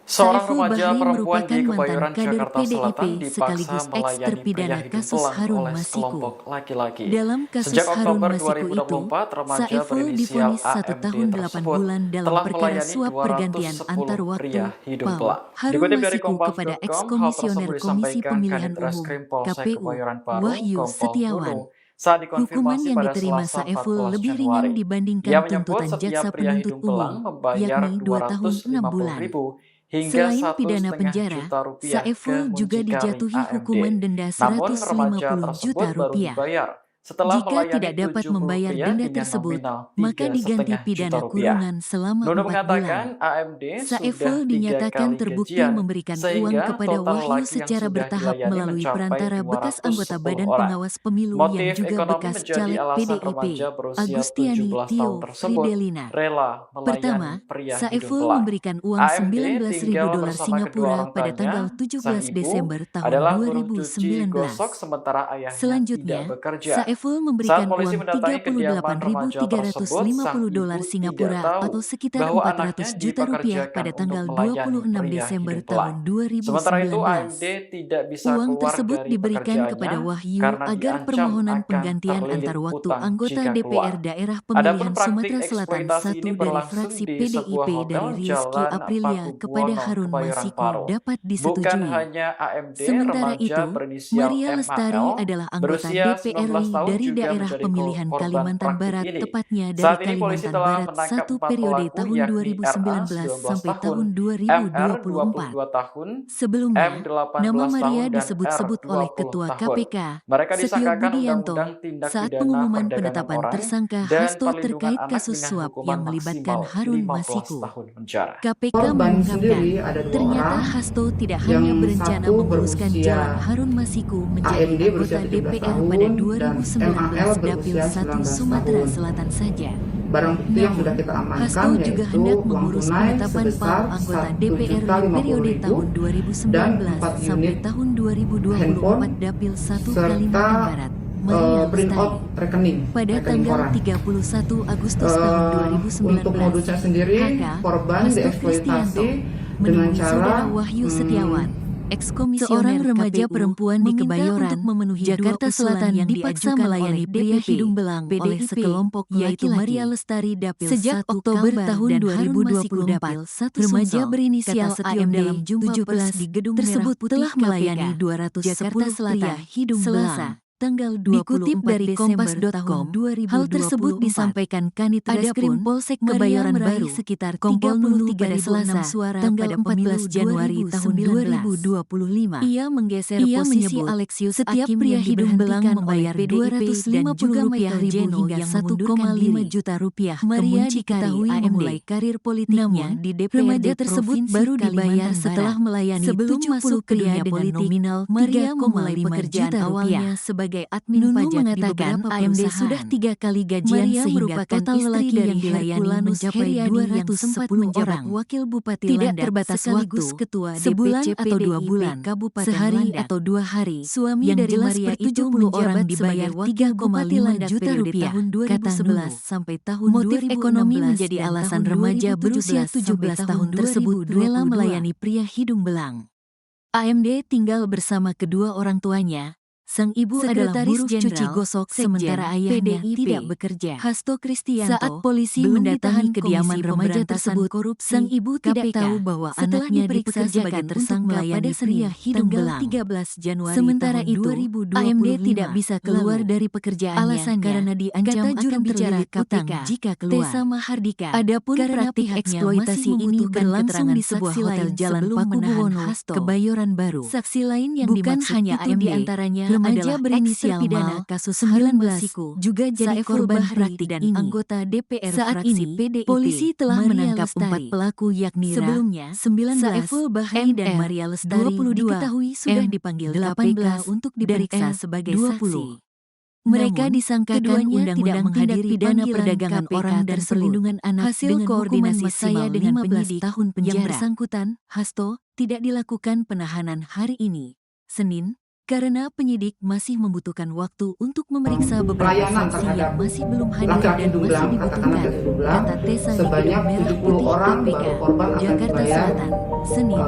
D: Seorang
B: Saiful
D: remaja
B: Bahri
D: perempuan
B: merupakan
D: di
B: mantan
D: Kebayoran,
B: kader
D: Jakarta
B: PDIP
D: Selatan dipaksa
B: sekaligus
D: melayani
B: ex-terpidana
D: pria hidung
B: kasus
D: belang
B: Harun
D: oleh
B: Masiku.
D: sekelompok laki-laki.
B: Dalam kasus
D: Sejak
B: Harun
D: Oktober
B: Masiku itu,
D: 2024, remaja
B: Saiful
D: berinisial
B: divonis 1
D: AMD
B: tahun 8
D: tersebut
B: bulan dalam
D: telah
B: perkara
D: melayani
B: suap pergantian antar
D: 210
B: waktu
D: pria hidung
B: PAU.
D: belang.
B: Harun
D: Dikutip dari
B: Masiku kepada
D: Kompas.com, hal
B: ex-komisioner
D: tersebut
B: Komisi
D: disampaikan
B: Pemilihan
D: Kanit
B: Umum
D: Reskrim Polsek
B: KPU
D: Kebayoran Baru,
B: Wahyu
D: Kompol
B: Setiawan.
D: Nunung, saat
B: Hukuman
D: dikonfirmasi
B: yang
D: pada
B: diterima
D: Selasa
B: Saiful
D: 14
B: lebih ringan
D: Januari. Ia
B: dibandingkan
D: menyebut
B: tuntutan
D: setiap
B: jaksa
D: pria
B: penuntut
D: hidung belang
B: umum,
D: membayar
B: yakni 2 tahun 6 bulan.
D: 250.000 hingga
B: Selain pidana
D: 1,5
B: penjara,
D: juta rupiah ke
B: Saiful juga
D: muncikari
B: dijatuhi
D: AMD.
B: hukuman denda
D: Namun remaja
B: 150
D: tersebut
B: juta
D: baru
B: rupiah.
D: dibayar setelah
B: Jika
D: melayani
B: tidak dapat
D: 70
B: membayar
D: pria
B: denda
D: dengan
B: tersebut,
D: nominal
B: maka diganti
D: 3,5 juta
B: pidana
D: rupiah.
B: kurungan selama
D: Nunu
B: 4
D: mengatakan
B: bulan.
D: AMD
B: Saiful
D: sudah 3
B: dinyatakan
D: kali
B: terbukti
D: gajian,
B: memberikan uang
D: sehingga
B: kepada
D: total
B: Wahyu
D: laki yang
B: secara
D: sudah
B: bertahap
D: dilayani
B: melalui
D: mencapai
B: perantara bekas anggota
D: 210
B: Badan
D: orang.
B: Pengawas Pemilu yang
D: Motif
B: juga
D: ekonomi
B: bekas
D: menjadi
B: caleg
D: alasan
B: PDIP,
D: remaja berusia
B: Agustiani
D: 17 tahun
B: Tio
D: tersebut
B: Fridelina.
D: rela melayani
B: Pertama,
D: pria hidung
B: Saiful
D: belang.
B: memberikan uang
D: AMD
B: 19.000
D: tinggal
B: dolar
D: bersama kedua
B: Singapura
D: orang
B: pada tanggal
D: tuanya.
B: 17
D: Sang ibu
B: Desember tahun
D: adalah buruh cuci
B: 2019.
D: gosok sementara ayahnya tidak
B: Selanjutnya,
D: bekerja.
B: Saiful
D: Saat
B: memberikan
D: polisi
B: uang
D: mendatangi kediaman remaja tersebut, sang
B: 38.350 dolar
D: ibu tidak
B: Singapura
D: tahu
B: atau sekitar
D: bahwa anaknya
B: 400 juta rupiah
D: dipekerjakan
B: pada
D: untuk
B: tanggal
D: melayani
B: 26
D: pria
B: Desember
D: hidung
B: tahun
D: belang. Sementara itu, AMD
B: 2019.
D: tidak bisa
B: Uang
D: keluar
B: tersebut
D: dari
B: diberikan kepada
D: pekerjaannya
B: Wahyu
D: karena
B: agar
D: diancam
B: permohonan
D: akan
B: penggantian
D: terlilit
B: antar waktu
D: utang
B: anggota
D: jika
B: DPR
D: keluar.
B: daerah
D: Adapun
B: pemilihan
D: praktik
B: Sumatera Selatan
D: eksploitasi ini
B: 1 dari
D: berlangsung
B: fraksi
D: di sebuah
B: PDIP
D: hotel
B: dari Rizky
D: Jalan
B: Aprilia kepada
D: Pakubuwono,
B: Harun
D: Kebayoran
B: Masiku
D: Baru.
B: dapat
D: Bukan
B: disetujui.
D: hanya AMD,
B: Sementara
D: remaja
B: itu,
D: berinisial
B: Maria Lestari
D: MAL
B: adalah anggota
D: berusia
B: DPR
D: 19 tahun
B: dari
D: juga
B: daerah
D: menjadi
B: pemilihan
D: korban
B: Kalimantan
D: praktik
B: Barat,
D: ini.
B: tepatnya dari
D: Saat ini polisi
B: Kalimantan
D: telah
B: Barat
D: menangkap
B: 1
D: 4
B: periode
D: pelaku,
B: tahun
D: yakni
B: 2019
D: RA 19
B: sampai
D: tahun,
B: tahun
D: MR
B: 2024.
D: 22 tahun,
B: Sebelumnya,
D: M18
B: nama
D: tahun,
B: Maria
D: dan
B: disebut-sebut
D: R20
B: oleh Ketua
D: tahun.
B: KPK,
D: Mereka
B: Setio
D: disangkakan
B: Budianto,
D: Undang-Undang Tindak
B: saat
D: Pidana
B: pengumuman
D: Perdagangan
B: penetapan
D: Orang
B: tersangka
D: dan
B: Hasto
D: Perlindungan
B: terkait
D: Anak
B: kasus
D: dengan
B: suap
D: hukuman
B: yang melibatkan
D: maksimal
B: Harun
D: 15
B: Masiku.
D: tahun penjara.
B: KPK
A: Korban
B: mengungkapkan,
A: sendiri ada 2
B: ternyata
A: orang,
B: Hasto tidak
A: yang
B: hanya berencana
A: satu
B: memuluskan
A: berusia
B: jalan Harun Masiku menjadi
A: AMD berusia
B: anggota
A: 17
B: DPR
A: tahun
B: pada
A: dan
B: 2019
A: MAL
B: Dapil
A: berusia
B: 1
A: 19
B: Sumatera
A: tahun.
B: Selatan saja.
A: Barang bukti yang
B: Namun,
A: sudah kita amankan
B: Hasto juga
A: yaitu
B: hendak
A: uang
B: mengurus
A: tunai
B: penetapan
A: sebesar
B: PAU anggota DPR di periode
A: 1.050.000
B: tahun
A: dan
B: 2019
A: 4
B: sampai
A: unit
B: tahun
A: handphone
B: 2024 Dapil 1
A: serta
B: Kalimantan Barat. Maria
A: print out
B: Lestari.
A: rekening
B: Pada tanggal
A: koran.
B: 31 Agustus tahun 2019,
A: Untuk modusnya sendiri,
B: HK,
A: korban
B: Hasto
A: dieksploitasi
B: Kristianto
A: dengan
B: menemui
A: cara
B: saudara Wahyu Setiawan,
C: Seorang
B: ex-komisioner
C: remaja
B: KPU,
C: perempuan di
B: meminta
C: Kebayoran,
B: untuk memenuhi
C: Jakarta
B: dua usulan
C: Selatan
B: yang
C: dipaksa
B: diajukan
C: melayani
B: oleh
C: pria
B: DPP,
C: hidung belang oleh
B: PDIP,
C: sekelompok
B: yaitu
C: laki-laki.
B: Maria Lestari Dapil
C: Sejak
B: 1
C: Oktober
B: Kalbar
C: tahun
B: dan Harun Masiku
C: 2024,
B: Dapil 1
C: remaja
B: Sumsel,
C: berinisial
B: kata Setio
C: AMD
B: dalam jumpa
C: 17
B: pers di Gedung
C: tersebut
B: Merah Putih
C: telah melayani
B: KPK,
C: 210
B: Jakarta Selatan,
C: pria hidung
B: Selasa,
C: belang.
B: tanggal 24
C: Dikutip dari
B: Desember tahun
C: Kompas.com,
B: 2024.
C: hal tersebut disampaikan Kanit Reskrim
B: Adapun,
C: Polsek
B: Maria
C: Kebayoran
B: meraih
C: Baru,
B: sekitar
C: Kompol Nunung
B: 33.006
C: pada Selasa,
B: suara
C: tanggal
B: pada pemilu
C: 14 Januari tahun 2025.
B: Ia menggeser
C: Ia
B: posisi
C: menyebut,
B: Alexius
C: setiap
B: Hakim
C: pria
B: yang
C: hidung belang
B: diberhentikan
C: membayar
B: oleh PDIP dan juga Michael Jeno
C: hingga
B: yang
C: 1,5
B: mengundurkan diri.
C: juta rupiah ke
B: Maria
C: muncikari
B: diketahui
C: AMD.
B: memulai karir politiknya
C: Namun,
B: di DPRD
C: remaja tersebut
B: Provinsi
C: baru dibayar
B: Kalimantan
C: setelah
B: Barat.
C: melayani
B: Sebelum
C: 70
B: masuk ke
C: pria
B: dunia
C: dengan
B: politik,
C: nominal
B: Maria
C: 3,5
B: memulai pekerjaan
C: juta
B: awalnya
C: rupiah.
B: sebagai admin
C: Nunu
B: pajak di
C: mengatakan
B: beberapa
C: AMD
B: perusahaan.
C: sudah 3 kali gajian
B: Maria
C: sehingga
B: merupakan
C: total
B: istri
C: lelaki
B: dari
C: yang dilayani
B: Herculanus
C: mencapai
B: Heriadi yang
C: 210
B: sempat menjabat
C: orang.
B: wakil bupati
C: Tidak
B: Landak
C: terbatas
B: sekaligus
C: waktu,
B: ketua
C: sebulan
B: DPC
C: atau 2
B: PDIP
C: bulan,
B: Kabupaten
C: sehari
B: Landak.
C: atau 2 hari.
B: Suami
C: Yang
B: dari
C: jelas
B: Maria itu
C: ber-70 orang
B: menjabat
C: dibayar
B: sebagai wakil bupati
C: 3,5
B: Landak
C: juta
B: periode
C: rupiah,
B: tahun
C: kata
B: 2011
C: Nunu.
B: sampai tahun
C: Motif
B: 2016
C: ekonomi menjadi
B: dan
C: alasan
B: tahun
C: remaja
B: 2017
C: berusia
B: sampai
C: 17 tahun tersebut
B: 2022.
C: rela melayani pria hidung belang. AMD tinggal bersama kedua orang tuanya. Sang ibu adalah
B: Sekretaris
C: buruh cuci
B: Jenderal,
C: gosok
B: Sekjen,
C: sementara ayahnya
B: PDIP,
C: tidak bekerja.
B: Hasto Kristianto
C: Saat polisi
B: belum
C: mendatangi
B: ditahan
C: kediaman
B: Komisi
C: remaja
B: Pemberantasan
C: tersebut,
B: Korupsi,
C: sang ibu tidak
B: KPK,
C: tahu bahwa
B: setelah
C: anaknya
B: diperiksa
C: dipekerjakan
B: sebagai
C: untuk
B: tersangka
C: melayani
B: pada
C: pria
B: Senin,
C: hidung
B: tanggal
C: belang.
B: 13 Januari
C: Sementara
B: tahun
C: itu,
B: 2025.
C: AMD tidak bisa keluar
B: Lalu,
C: dari pekerjaannya
B: alasannya,
C: karena diancam
B: kata juru
C: akan
B: bicara
C: terlilit utang
B: KPK,
C: jika keluar.
B: Tessa Mahardika,
C: Adapun
B: karena
C: praktik
B: pihaknya
C: eksploitasi
B: masih
C: ini
B: membutuhkan
C: berlangsung di
B: keterangan
C: sebuah
B: saksi
C: hotel
B: lain
C: Jalan
B: sebelum menahan
C: Pakubuwono,
B: Hasto.
C: Kebayoran Baru.
B: Saksi lain yang
C: Bukan
B: dimaksud
C: hanya
B: itu
C: AMD,
B: diantaranya
C: remaja berinisial
B: terpidana
C: Mal,
B: kasus
C: 19,
B: Masiku,
C: juga jadi
B: Saiful
C: korban
B: Bahri
C: praktik
B: dan
C: ini.
B: anggota DPR
C: Saat
B: fraksi
C: ini,
B: PDIP,
C: polisi telah
B: Maria
C: menangkap
B: Lestari.
C: 4 pelaku yakni
B: Sebelumnya,
C: 19,
B: Saiful Bahri dan
C: MR,
B: Maria Lestari
C: 22,
B: diketahui sudah dipanggil
C: 18,
B: KPK untuk diperiksa
C: dan
B: sebagai
C: 20.
B: saksi.
C: Mereka
B: Namun,
C: disangkakan
B: keduanya tidak
C: undang-undang tindak
B: menghadiri
C: pidana
B: panggilan
C: perdagangan
B: KPK
C: orang dan
B: tersebut.
C: perlindungan anak
B: Hasil
C: dengan hukuman
B: koordinasi
C: maksimal
B: saya dengan
C: 15
B: penyidik
C: tahun
B: yang
C: penjara.
B: bersangkutan, Hasto, tidak dilakukan penahanan hari ini, Senin, karena penyidik masih membutuhkan waktu untuk memeriksa beberapa
A: Pelayanan
B: saksi
A: terhadap
B: yang masih belum hadir
A: laki-laki
B: dan
A: hidung
B: masih
A: belang,
B: dibutuhkan,
A: katakanlah hidung belang,
B: kata Tessa di
A: sebanyak
B: Gedung Merah
A: 70
B: Putih
A: orang
B: KPK,
A: baru korban akan
B: Jakarta
A: dibayar
B: Selatan, Senin.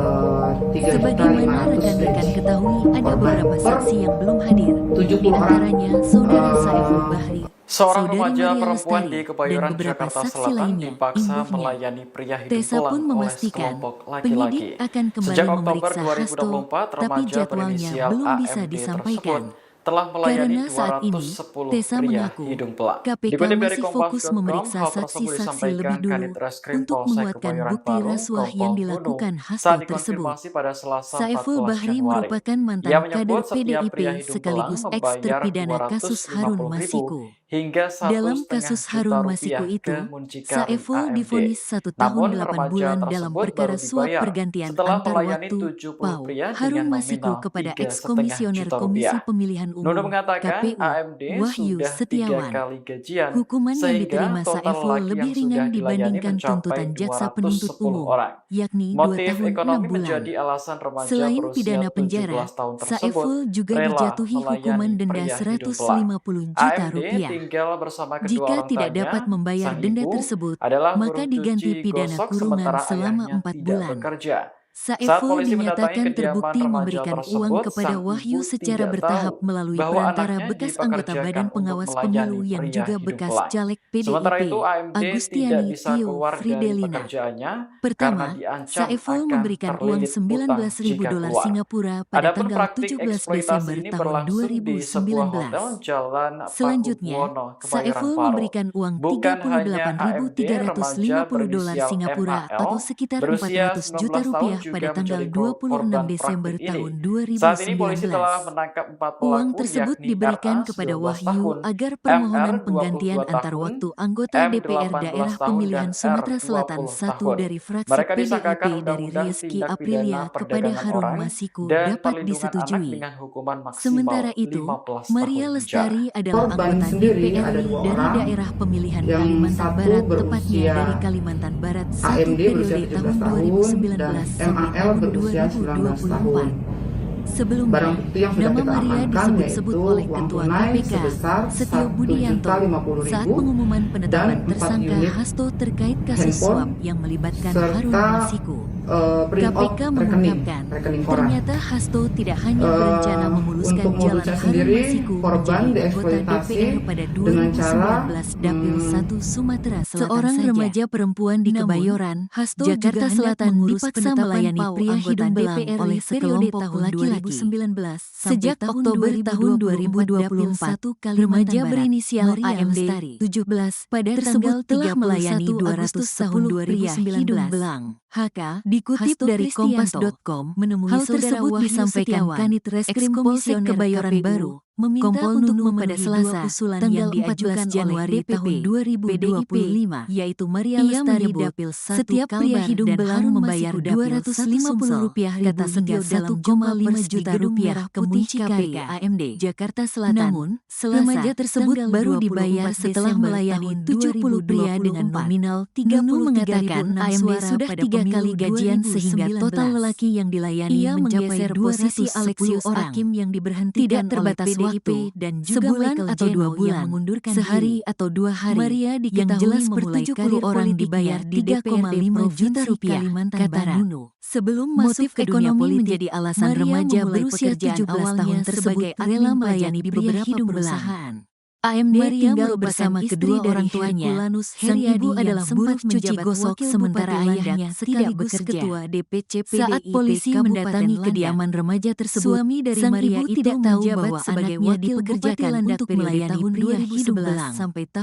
A: 3.500.000
B: Sebagaimana rekan-rekan ketahui, ada
A: korban
B: beberapa
A: per
B: saksi yang belum hadir,
A: 70
B: di
A: orang.
B: antaranya Saudari Saiful Bahri,
D: Seorang
B: Saudari
D: remaja
B: Maria
D: perempuan
B: Lestari,
D: di
B: dan
D: Kebayoran,
B: beberapa
D: Jakarta
B: saksi
D: Selatan
B: lainnya,
D: dipaksa
B: imbuhnya.
D: melayani pria hidung
B: Tessa pun
D: belang oleh
B: memastikan
D: sekelompok
B: penyidik
D: laki-laki.
B: akan kembali
D: Sejak Oktober
B: memeriksa Hasto,
D: 2024,
B: tapi
D: remaja
B: jadwalnya
D: berinisial
B: belum bisa
D: AMD
B: disampaikan.
D: tersebut telah melayani
B: Karena saat ini,
D: 210
B: Tessa
D: pria
B: mengaku
D: hidung belang.
B: KPK
D: Dikutip dari
B: masih fokus
D: Kompas.com,
B: memeriksa
D: hal tersebut
B: saksi-saksi
D: disampaikan
B: lebih dulu
D: Kanit Reskrim
B: untuk
D: Polsek
B: menguatkan
D: Kebayoran
B: bukti
D: Baru,
B: rasuah yang
D: Kompol
B: dilakukan
D: Gunung,
B: Hasto
D: saat
B: tersebut.
D: dikonfirmasi pada Selasa
B: Saiful
D: 14
B: Bahri
D: Januari.
B: merupakan mantan
D: Ia
B: kader
D: menyebut setiap
B: PDIP
D: pria hidung belang
B: sekaligus
D: membayar
B: eks-terpidana kasus Harun
D: 250.000
B: Masiku.
D: hingga
B: Dalam
D: 1,5
B: kasus
D: juta
B: Harun
D: rupiah
B: Masiku
D: ke
B: itu,
D: muncikari
B: Saiful
D: AMD.
B: divonis 1 tahun
D: Namun
B: 8
D: remaja
B: bulan dalam
D: tersebut
B: perkara
D: baru
B: suap
D: dibayar
B: pergantian
D: setelah
B: antar
D: melayani
B: waktu
D: 70
B: PAU
D: pria
B: Harun
D: dengan
B: Masiku
D: nominal
B: kepada
D: 3,5
B: eks-komisioner
D: juta
B: Komisi
D: rupiah.
B: Pemilihan
D: Nuno
B: Umum
D: mengatakan
B: KPU
D: AMD
B: Wahyu
D: sudah 3
B: Setiawan.
D: kali gajian,
B: Hukuman yang
D: sehingga
B: diterima
D: total
B: Saiful
D: laki
B: lebih
D: yang sudah
B: ringan
D: dilayani
B: dibandingkan
D: mencapai
B: tuntutan jaksa penuntut
D: 210
B: umum,
D: orang.
B: yakni 2
D: Motif
B: tahun 6
D: ekonomi
B: bulan.
D: menjadi alasan remaja
B: Selain
D: berusia
B: pidana
D: 17
B: penjara,
D: tahun tersebut
B: Saiful juga
D: rela
B: dijatuhi hukuman
D: melayani
B: denda
D: pria hidung belang.
B: 150 juta
D: AMD
B: rupiah.
D: tinggal bersama kedua
B: Jika
D: orang
B: tidak
D: tuanya.
B: dapat membayar
D: Sang
B: denda
D: ibu
B: tersebut,
D: adalah
B: maka
D: buruh
B: diganti
D: cuci
B: pidana
D: gosok
B: kurungan
D: sementara
B: selama
D: ayahnya
B: 4
D: tidak
B: bulan.
D: bekerja. Saat
B: Saiful
D: polisi mendatangi
B: dinyatakan
D: kediaman
B: terbukti
D: remaja
B: memberikan uang
D: tersebut,
B: kepada
D: sang
B: Wahyu
D: ibu
B: secara
D: tidak
B: bertahap
D: tahu
B: melalui
D: bahwa
B: perantara
D: anaknya
B: bekas anggota
D: dipekerjakan
B: Badan
D: untuk
B: Pengawas
D: melayani
B: Pemilu yang
D: pria
B: juga
D: hidung
B: bekas
D: belang.
B: caleg
D: Sementara
B: PDIP,
D: itu AMD tidak
B: Agustiani
D: bisa
B: Tio
D: keluar dari
B: Fridelina.
D: pekerjaannya karena
B: Pertama,
D: diancam
B: Saiful
D: akan
B: memberikan uang
D: terlilit utang
B: 19.000
D: jika
B: dolar
D: keluar.
B: Singapura pada
D: Adapun
B: tanggal
D: praktik
B: 17
D: eksploitasi
B: Desember
D: ini
B: tahun
D: berlangsung di sebuah hotel
B: 2019.
D: Jalan
B: Selanjutnya,
D: Pakubuwono, Kebayoran
B: Saiful
D: Baru.
B: memberikan uang
D: Bukan hanya AMD,
B: 38.350
D: remaja
B: dolar
D: berinisial
B: Singapura atau
D: MAL
B: sekitar
D: berusia
B: 400
D: 19
B: juta
D: tahun
B: rupiah
D: juga
B: pada tanggal
D: menjadi
B: 26
D: korban
B: Desember
D: praktik
B: tahun
D: ini. Saat ini polisi
B: 2019.
D: telah menangkap 4
B: Uang
D: pelaku
B: tersebut
D: yakni
B: diberikan
D: RA
B: kepada
D: 19
B: Wahyu
D: tahun,
B: agar
D: MR
B: permohonan
D: 22
B: penggantian antar
D: tahun,
B: waktu anggota
D: M
B: DPR
D: 18
B: daerah
D: tahun,
B: pemilihan
D: dan
B: Sumatera
D: R
B: Selatan
D: 20
B: 1
D: tahun.
B: dari fraksi
D: Mereka
B: PDIP
D: disangkakan
B: dari
D: Undang-Undang
B: Rizky
D: Tindak
B: Aprilia
D: Pidana
B: kepada
D: Perdagangan
B: Harun
D: Orang
B: Masiku
D: dan
B: dapat
D: Perlindungan Anak
B: disetujui.
D: dengan hukuman maksimal
B: Sementara itu,
D: 15
B: Maria
D: tahun penjara.
B: Lestari adalah
A: Korban
B: anggota
A: sendiri
B: DPR
A: ada 2
B: dari
A: orang,
B: daerah pemilihan
A: yang
B: Kalimantan
A: satu
B: Barat, tepatnya
A: berusia
B: dari Kalimantan Barat 1
A: AMD berusia
B: periode
A: 17
B: tahun
A: tahun
B: 2019
A: dan
B: sampai
A: MAL
B: tahun
A: berusia 19 tahun.
B: 2024. Sebelumnya,
A: Barang bukti yang sudah
B: nama
A: kita
B: Maria
A: amankan
B: disebut-sebut
A: yaitu
B: oleh
A: uang
B: Ketua
A: tunai
B: KPK,
A: sebesar
B: Setio Budianto, saat pengumuman penetapan
A: dan 4
B: tersangka
A: unit
B: Hasto terkait kasus
A: handphone
B: suap yang melibatkan Harun
A: serta
B: Masiku.
A: print out
B: KPK mengungkapkan,
A: rekening koran.
B: ternyata Hasto tidak hanya berencana memuluskan
A: Untuk
B: jalan
A: modusnya
B: Harun
A: sendiri,
B: Masiku
A: korban
B: menjadi anggota
A: dieksploitasi
B: DPR pada
A: dengan cara
B: 2019 Dapil 1 Sumatera Selatan
C: Seorang
B: saja.
C: remaja perempuan di
B: Namun,
C: Kebayoran,
B: Hasto
C: Jakarta
B: juga
C: Selatan
B: hendak
C: dipaksa
B: penetapan
C: melayani
B: PAU
C: pria
B: anggota
C: hidung belang
B: DPR
C: oleh
B: periode
C: sekelompok
B: tahun
C: laki-laki.
B: 2019
C: Sejak
B: sampai
C: Oktober tahun 2024, remaja berinisial AMD 17 pada tanggal telah melayani 210 pria hidung belang. HK dikutip
B: Hasto
C: dari Kompas.com
B: menemui
C: hal
B: saudara
C: tersebut
B: Wahyu
C: disampaikan
B: Setiawan,
C: Kanit Reskrim Polsek
B: eks-komisioner
C: Kebayoran
B: KPU,
C: Baru,
B: meminta
C: Kompol
B: untuk
C: Nunung pada
B: memenuhi
C: Selasa,
B: 2 usulan
C: tanggal
B: yang diajukan
C: 14 Januari
B: oleh
C: tahun
B: PDIP,
C: 2025,
B: yaitu Maria
C: Ia
B: Lestari
C: menyebut,
B: Dapil 1
C: setiap pria
B: Kalbar
C: hidung
B: dan
C: belang
B: Harun
C: membayar
B: Masiku Dapil 1
C: Rp250.000
B: kata Setio
C: hingga
B: dalam
C: 1,5 juta
B: Gedung
C: rupiah
B: Merah
C: ke
B: Putih
C: muncikari
B: KPK,
C: AMD.
B: Jakarta Selatan.
C: Namun,
B: Selasa,
C: remaja tersebut
B: tanggal
C: baru
B: 24
C: dibayar setelah
B: Desember
C: melayani
B: tahun
C: 70 pria dengan
B: 2024.
C: nominal
B: Nunu
C: 33.006
B: mengatakan
C: AMD
B: suara
C: sudah
B: pada
C: 3
B: pemilu
C: kali gajian
B: 2019.
C: sehingga total lelaki yang dilayani
B: Ia
C: mencapai
B: menggeser posisi
C: 210
B: Alexius
C: orang.
B: Hakim yang
C: Tidak
B: diberhentikan
C: terbatas
B: oleh PDIP
C: waktu,
B: dan juga
C: sebulan
B: Michael
C: atau 2
B: Jeno
C: bulan,
B: yang mengundurkan
C: sehari
B: diri.
C: atau 2 hari,
B: Maria
C: yang
B: diketahui
C: jelas
B: memulai
C: ber-70
B: karir
C: orang
B: politiknya
C: dibayar
B: di DPRD
C: 3,5 juta
B: Provinsi
C: rupiah,
B: Kalimantan
C: kata
B: Barat.
C: Nunu.
B: Sebelum
C: Motif
B: masuk ke dunia
C: ekonomi
B: politik,
C: menjadi alasan
B: Maria
C: remaja
B: memulai
C: berusia
B: pekerjaan
C: 17 tahun
B: awalnya
C: tersebut
B: sebagai
C: rela
B: admin
C: melayani
B: pajak di
C: pria
B: beberapa
C: hidung belang.
B: perusahaan.
C: AMD
B: Maria
C: tinggal
B: merupakan
C: bersama
B: istri
C: kedua
B: dari
C: orang tuanya.
B: Herculanus
C: Sang
B: Heriadi
C: ibu
B: yang
C: adalah buruh
B: sempat
C: cuci
B: menjabat
C: gosok
B: wakil
C: sementara
B: bupati
C: ayahnya
B: Landak
C: tidak
B: sekaligus
C: bekerja.
B: ketua DPC
C: Saat
B: PDIP
C: polisi
B: Kabupaten
C: mendatangi
B: Landak,
C: kediaman remaja tersebut,
B: suami dari
C: sang
B: Maria
C: ibu
B: itu
C: tidak tahu
B: menjabat
C: bahwa
B: sebagai
C: anaknya
B: wakil bupati
C: dipekerjakan
B: Landak
C: untuk
B: periode
C: melayani
B: tahun
C: pria hidung
B: 2011
C: belang.
B: sampai tahun